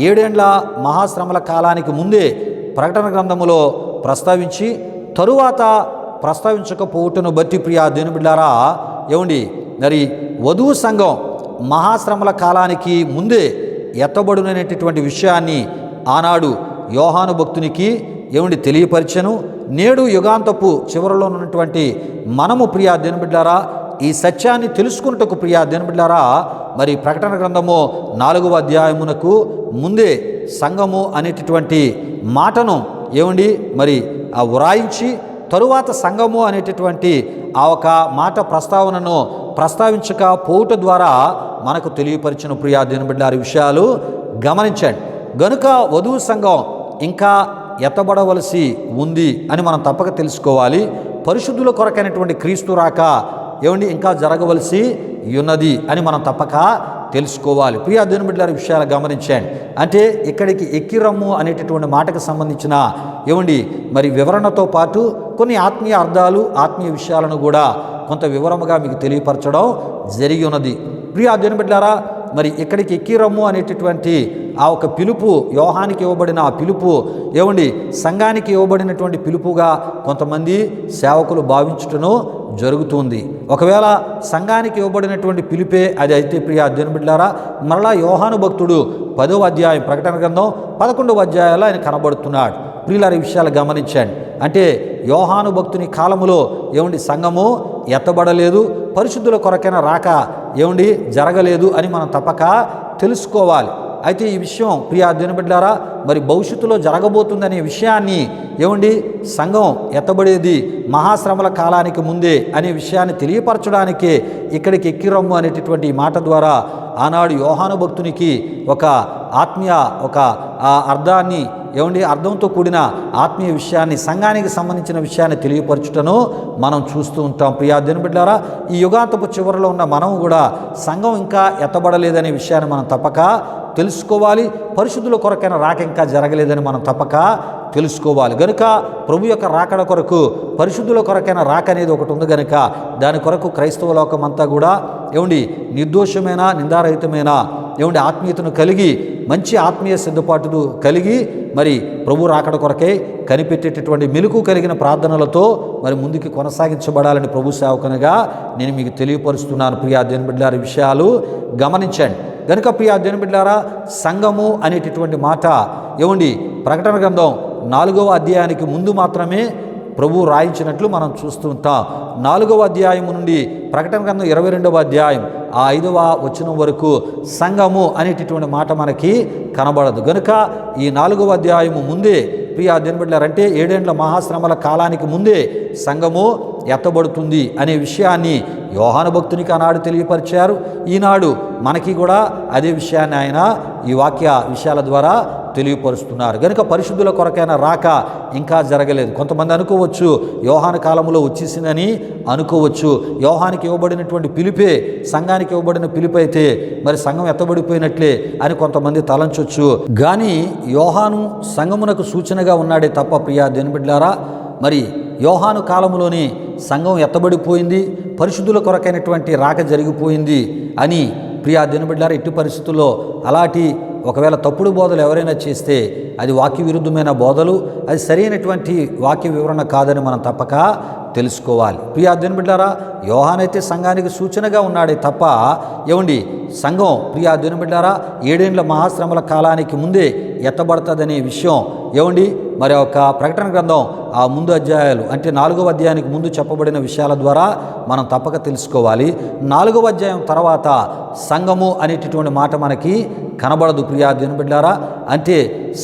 7 ఏండ్ల మహాశ్రమల కాలానికి ముందే ప్రకటన గ్రంథములో ప్రస్తావించి తరువాత ప్రస్తావించకపోవటను బట్టి ప్రియా దేవుని బిడ్డలారా మరి వధువు సంఘం మహాశ్రమల కాలానికి ముందే ఎత్తబడుననేటటువంటి విషయాన్ని ఆనాడు యోహాను భక్తునికి తెలియపరిచెను. నేడు యుగాంతపు చివరిలో ఉన్నటువంటి మనము ప్రియా దేవుని బిడ్డలారా ఈ సత్యాన్ని తెలుసుకున్నటకు ప్రియా దేవుని బిడ్డలారా మరి ప్రకటన గ్రంథము 4వ అధ్యాయమునకు ముందే సంఘము అనేటటువంటి మాటను మరి వ్రాయించి తరువాత సంఘము అనేటటువంటి ఆ ఒక మాట ప్రస్తావనను ప్రస్తావించకపోవుట ద్వారా మనకు తెలియపరిచిన ప్రియా దేవుని బిడ్డలారా విషయాలు గమనించండి. గనుక వధువు సంఘం ఇంకా ఎత్తబడవలసి ఉంది అని మనం తప్పక తెలుసుకోవాలి. పరిశుద్ధుల కొరకైనటువంటి క్రీస్తు రాక ఇంకా జరగవలసి ఉన్నది అని మనం తప్పక తెలుసుకోవాలి. ప్రియా దేవుని బిడ్డలారా విషయాలు గమనించండి. అంటే ఇక్కడికి ఎక్కిరమ్ము అనేటటువంటి మాటకు సంబంధించిన మరి వివరణతో పాటు కొన్ని ఆత్మీయ అర్థాలు ఆత్మీయ విషయాలను కూడా కొంత వివరముగా మీకు తెలియపరచడం జరిగి ఉన్నది. ప్రియా దేవుని బిడ్డలారా మరి ఇక్కడికి ఎక్కిరమ్ము అనేటటువంటి ఆ ఒక పిలుపు యోహానికి ఇవ్వబడిన ఆ పిలుపు సంఘానికి ఇవ్వబడినటువంటి పిలుపుగా కొంతమంది సేవకులు భావించుటను జరుగుతుంది. ఒకవేళ సంఘానికి ఇవ్వబడినటువంటి పిలుపే అది అయితే ప్రియా దేవుని బిడ్డలారా మరలా యోహాను భక్తుడు 10వ అధ్యాయం ప్రకటన గ్రంథం 11వ అధ్యాయాల్లో ఆయన కనబడుతున్నాడు. ప్రియులారా ఈ విషయాలు గమనించండి. అంటే యోహాను భక్తుని కాలములో సంఘము ఎత్తబడలేదు, పరిశుద్ధుల కొరకైన రాక జరగలేదు అని మనం తప్పక తెలుసుకోవాలి. అయితే ఈ విషయం ప్రియా దేవుని బిడ్డలారా మరి భవిష్యత్తులో జరగబోతుందనే విషయాన్ని ఏమండి సంఘం ఎత్తబడేది మహాశ్రమల కాలానికి ముందే అనే విషయాన్ని తెలియపరచడానికే ఇక్కడికి ఎక్కిరమ్ము అనేటటువంటి ఈ మాట ద్వారా ఆనాడు యోహాను భక్తునికి ఒక ఆత్మీయ ఒక అర్థాన్ని ఏమండి అర్థంతో కూడిన ఆత్మీయ విషయాన్ని సంఘానికి సంబంధించిన విషయాన్ని తెలియపరచుటను మనం చూస్తూ ఉంటాం. ప్రియా దేవుని బిడ్డలారా ఈ యుగాంతపు చివరిలో ఉన్న మనం కూడా సంఘం ఇంకా ఎత్తబడలేదనే విషయాన్ని మనం తప్పక తెలుసుకోవాలి. పరిశుద్ధుల కొరకైన రాక ఇంకా జరగలేదని మనం తప్పక తెలుసుకోవాలి. గనుక ప్రభు యొక్క రాకడ కొరకు పరిశుద్ధుల కొరకైన రాక అనేది ఒకటి ఉంది గనుక దాని కొరకు క్రైస్తవ లోకం అంతా కూడా ఏమండి నిర్దోషమైన నిందారహితమైన ఏమండి ఆత్మీయతను కలిగి మంచి ఆత్మీయ సిద్ధపాటును కలిగి మరి ప్రభు రాకడ కొరకే కనిపెట్టేటటువంటి మెలుకు కలిగిన ప్రార్థనలతో మరి ముందుకు కొనసాగించబడాలని ప్రభు సేవకునిగా నేను మీకు తెలియపరుస్తున్నాను. ప్రియా దేవుని బిడ్డలారా విషయాలు గమనించండి. గనుక ప్రియా దేవుని బిడ్డలారా సంఘము అనేటటువంటి మాట ఏమండి ప్రకటన గ్రంథం 4వ అధ్యాయానికి ముందు మాత్రమే ప్రభు రాయించినట్లు మనం చూస్తూ ఉంటాం. 4వ అధ్యాయం నుండి ప్రకటన గ్రంథం 22వ అధ్యాయం ఆ 5వ వచనం వరకు సంఘము అనేటటువంటి మాట మనకి కనబడదు. గనుక ఈ 4వ అధ్యాయము ముందే ప్రియా దేవుని బిడ్డలారా అంటే 7 ఏండ్ల మహాశ్రమల కాలానికి ముందే సంఘము ఎత్తబడుతుంది అనే విషయాన్ని యోహాను భక్తునికి ఆనాడు తెలియపరిచారు. ఈనాడు మనకి కూడా అదే విషయాన్ని ఆయన ఈ వాక్య విషయాల ద్వారా తెలియపరుస్తున్నారు. కనుక పరిశుద్ధుల కొరకైన రాక ఇంకా జరగలేదు. కొంతమంది అనుకోవచ్చు యోహాను కాలంలో వచ్చేసిందని అనుకోవచ్చు. యోహానికి ఇవ్వబడినటువంటి పిలిపే సంఘానికి ఇవ్వబడిన పిలుపు అయితే మరి సంఘం ఎత్తబడిపోయినట్లే అని కొంతమంది తలంచొచ్చు. కానీ యోహాను సంఘమునకు సూచనగా ఉన్నాడే తప్ప ప్రియా దేవుని బిడ్డలారా మరి యోహాను కాలంలోనే సంఘం ఎత్తబడిపోయింది, పరిశుద్ధుల కొరకైనటువంటి రాక జరిగిపోయింది అని ప్రియా దేవుని బిడ్డలారా ఎట్టి పరిస్థితుల్లో అలాంటి ఒకవేళ తప్పుడు బోధలు ఎవరైనా చేస్తే అది వాక్య విరుద్ధమైన బోధలు, అది సరైనటువంటి వాక్య వివరణ కాదని మనం తప్పక తెలుసుకోవాలి. ప్రియా దేవుని బిడ్డలారా యోహానైతే సంఘానికి సూచనగా ఉన్నాడే తప్ప ఏమండి సంఘం ప్రియా దేవుని బిడ్డలారా 7 ఏండ్ల మహాశ్రమల కాలానికి ముందే ఎత్తబడుతుందనే విషయం ఏమండి మరి ఒక ప్రకటన గ్రంథం ఆ ముందు అధ్యాయాలు అంటే 4వ అధ్యాయానికి ముందు చెప్పబడిన విషయాల ద్వారా మనం తప్పక తెలుసుకోవాలి. 4వ అధ్యాయం తర్వాత సంఘము అనేటటువంటి మాట మనకి కనబడదు. ప్రియా దేవుని బిడ్డలారా అంటే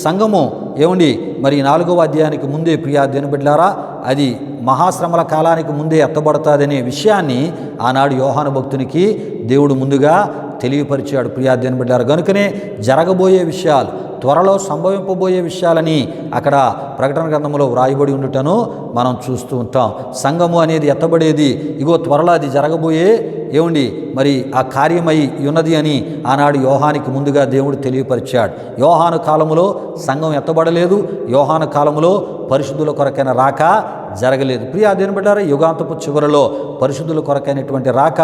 సంఘము ఏమండి మరి 4వ అధ్యాయానికి ముందే ప్రియా దేవుని బిడ్డలారా అది మహాశ్రమల కాలానికి ముందే ఎత్తబడతాదనే విషయాన్ని ఆనాడు యోహాను భక్తునికి దేవుడు ముందుగా తెలియపరిచాడు. ప్రియా దేవుని బిడ్డలారా కనుకనే జరగబోయే విషయాలు త్వరలో సంభవింపబోయే విషయాలని అక్కడ ప్రకటన గ్రంథంలో వ్రాయబడి ఉండుటను మనం చూస్తూ ఉంటాం. సంఘము అనేది ఎత్తబడేది ఇగో త్వరలో అది జరగబోయే ఏమండి మరి ఆ కార్యమై ఉన్నది అని ఆనాడు యోహానికి ముందుగా దేవుడు తెలియపరిచాడు. యోహాను కాలములో సంఘం ఎత్తబడలేదు, యోహాను కాలములో పరిశుద్ధుల కొరకైన రాక జరగలేదు. ప్రియా దేవుని బిడ్డలారా యుగాంతపు చివరిలో పరిశుద్ధుల కొరకైనటువంటి రాక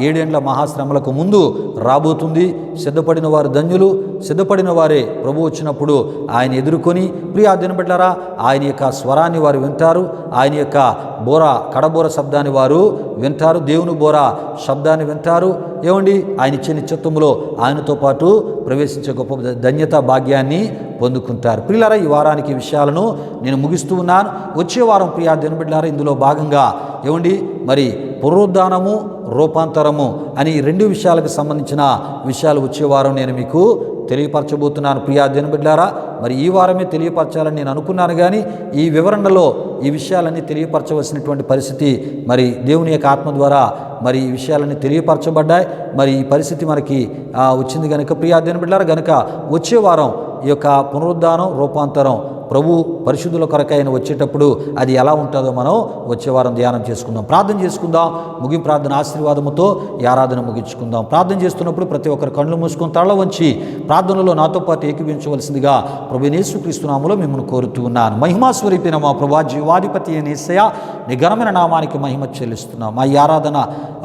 7 ఏండ్ల మహాశ్రమలకు ముందు రాబోతుంది. సిద్ధపడిన వారు ధన్యులు, సిద్ధపడిన వారే ప్రభు వచ్చినప్పుడు ఆయన ఎదుర్కొని ప్రియా దేవుని బిడ్డలారా ఆయన యొక్క స్వరాన్ని వారు వింటారు, ఆయన యొక్క బోర కడబోర శబ్దాన్ని వారు వింటారు, దేవుని బోర శబ్దాన్ని వింటారు. ఏమండి ఆయన ఇచ్చే నిత్యత్వంలో ఆయనతో పాటు ప్రవేశించే గొప్ప ధన్యత భాగ్యాన్ని పొందుకుంటారు. ప్రియులారా ఈ వారానికి విషయాలను నేను ముగిస్తూ ఉన్నాను. వచ్చే వారం ప్రియా దేవుని బిడ్డలారా ఇందులో భాగంగా ఏమండి మరి పునరుద్ధానము రూపాంతరము అని 2 విషయాలకు సంబంధించిన విషయాలు వచ్చే వారం నేను మీకు తెలియపరచబోతున్నాను. ప్రియా దేవుని బిడ్డలారా మరి ఈ వారమే తెలియపరచాలని నేను అనుకున్నాను, కానీ ఈ వివరణలో ఈ విషయాలన్నీ తెలియపరచవలసినటువంటి పరిస్థితి మరి దేవుని యొక్క ఆత్మ ద్వారా మరి ఈ విషయాలన్నీ తెలియపరచబడ్డాయి. మరి ఈ పరిస్థితి మనకి వచ్చింది కనుక ప్రియా దేవుని బిడ్డలారా కనుక వచ్చే వారం ఈ యొక్క పునరుద్ధానం రూపాంతరం ప్రభు పరిశుద్ధుల కొరకు ఆయన వచ్చేటప్పుడు అది ఎలా ఉంటుందో మనం వచ్చే వారం ధ్యానం చేసుకుందాం. ప్రార్థన చేసుకుందాం. ముగింపు ప్రార్థన ఆశీర్వాదముతో ఈ ఆరాధన ముగించుకుందాం. ప్రార్థన చేస్తున్నప్పుడు ప్రతి ఒక్కరు కళ్ళు మూసుకొని తల వంచి ప్రార్థనలో నాతో పాటు ఏకీభవించవలసిందిగా ప్రభు యేసుక్రీస్తు నామములో మిమ్మల్ని కోరుతూ ఉన్నాను. మహిమా స్వరూపిన మా ప్రభా జీవాధిపతి అయిన యేసయ్య నీ ఘనమైన నామానికి మహిమ చెల్లిస్తున్నాం. మా ఈ ఆరాధన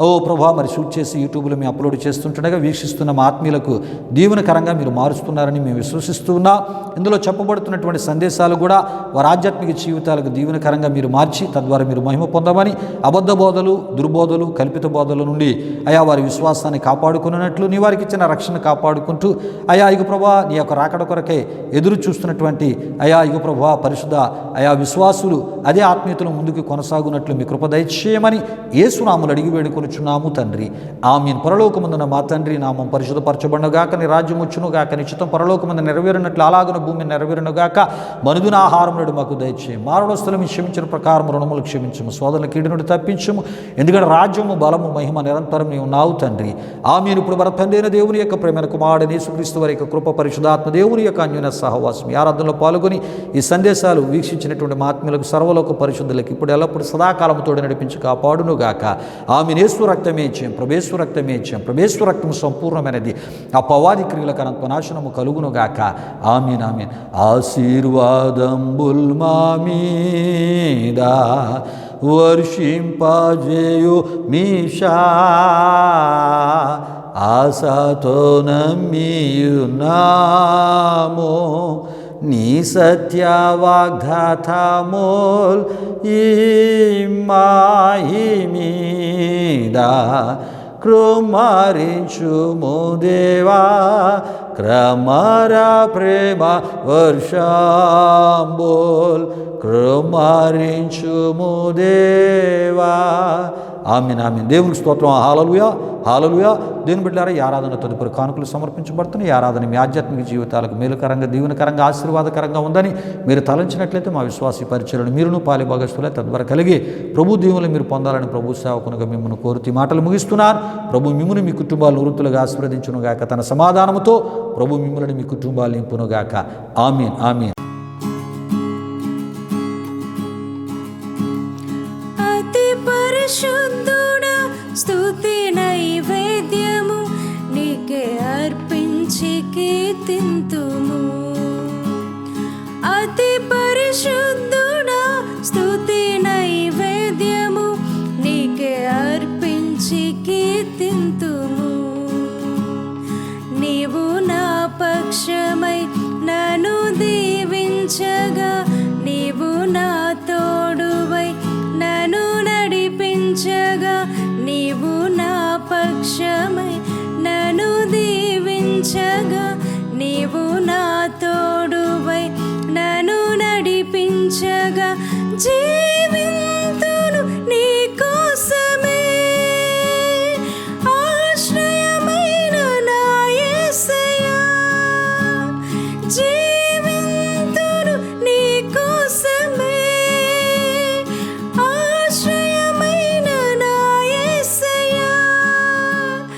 ఓ ప్రభా మరి షూట్ చేసి యూట్యూబ్లో మేము అప్లోడ్ చేస్తుండగా వీక్షిస్తున్న మా ఆత్మీయులకు దీవెనకరంగా మీరు మారుస్తున్నారని మేము విశ్వసిస్తూ ఉన్నాం. ఇందులో చెప్పబడుతున్నటువంటి సందేశం సందేశాలు కూడా వారి ఆధ్యాత్మిక జీవితాలకు దీవెనకరంగా మీరు మార్చి తద్వారా మీరు మహిమ పొందమని, అబద్ధ బోధలు, దుర్బోధలు, కల్పిత బోధల నుండి అయా వారి విశ్వాసాన్ని కాపాడుకున్నట్లు, నీ వారికి ఇచ్చిన రక్షణ కాపాడుకుంటూ అయా ఇగు ప్రభా నీ యొక్క రాకడ కొరకే ఎదురు చూస్తున్నటువంటి అయా ఇగు ప్రభా పరిశుద్ధ అయా విశ్వాసులు అదే ఆత్మీయతలు ముందుకు కొనసాగునట్లు మీ కృప దయచేయమని యేసునామములో అడిగి వేడుకొనుచున్నాము తండ్రి. ఆమేన్. పరలోకమందున మా తండ్రి నామం పరిశుద్ధపరచబడునుగాక, నీ రాజ్యం వచ్చునుగాక, నీ చిత్తం పరలోకమందు నెరవేరినట్లు అలాగున భూమి నెరవేరునుగాక. మనుదిన ఆహారం నేడు మాకు దయచేయి. మారణస్థలం క్షమించిన ప్రకారం రుణములు క్షమించము, సోదరుల కీడు నుండి తప్పించము. ఎందుకంటే రాజ్యము, బలము, మహిమ నిరంతరం నీవు ఉన్నావు తండ్రి. ఆమేన్. ఇప్పుడు మన తండ్రి అయిన దేవుని యొక్క ప్రేమైన కుమారుడైన యేసుక్రీస్తు వారి యొక్క కృప, పరిశుద్ధాత్మ దేవుని యొక్క అన్యోన్య సహవాసం, ఈ ఆరాధనలో పాల్గొని ఈ సందేశాలు వీక్షించినటువంటి మా ఆత్మీయులకు, సర్వలోక పరిశుద్ధులకు ఇప్పుడు ఎల్లప్పుడు సదాకాలముతో నడిపించి కాపాడునుగాక. ఆమేన్. యేసు రక్తమే ఇచ్చాం, ప్రభేశ్వర రక్తమే ఇచ్చాం, ప్రభేశ్వర రక్తము సంపూర్ణమైనది, అపవాది క్రియలకు అనంతనాశనము కలుగునుగాక. ఆమేన్. ఆమేన్. ఆశీర్వాదంబుల్ మా మీద వర్షింపజేయు మీషా, ఆశతో నమ్మియున్నాము నీ సత్య వాగ్దాతముల్ ఈ మాయి మీద కృమరించుము దేవా, క్రమర ప్రేమ వర్షంబుల్ కృమరించుము దేవా. ఆమేన్. ఆమేన్. దేవునికి స్తోత్రం. హల్లెలూయా, హల్లెలూయా. దేవుని బిడ్డలారా, ఈ ఆరాధన తదుపరి కానుకలు సమర్పించబడుతున్నాయి. ఈ ఆరాధన మీ ఆధ్యాత్మిక జీవితాలకు మేలుకరంగా, దీవెనకరంగా, ఆశీర్వాదకరంగా ఉందని మీరు తలంచినట్లయితే మా విశ్వాసీ పరిచయలను మీరును పాలి భాగస్తులే తద్వారా కలిగి ప్రభు దీవులు మీరు పొందాలని ప్రభు సేవకునిగా మిమ్మల్ని కోరుతూ మాటలు ముగిస్తున్నారు. ప్రభు మిమ్మల్ని మీ కుటుంబాలు వృత్తులుగా ఆశీర్వదించునుగాక. తన సమాధానముతో ప్రభు మిమ్మల్ని మీ కుటుంబాలు నింపునుగాక. ఆమేన్. ఆమేన్. పరిశుద్ధుడా, స్తుతి నైవేద్యము నీకే అర్పించి కీర్తింతుము. అతి పరిశుద్ధుడా, స్తుతి నైవేద్యము నీకే అర్పించి కీర్తింతుము.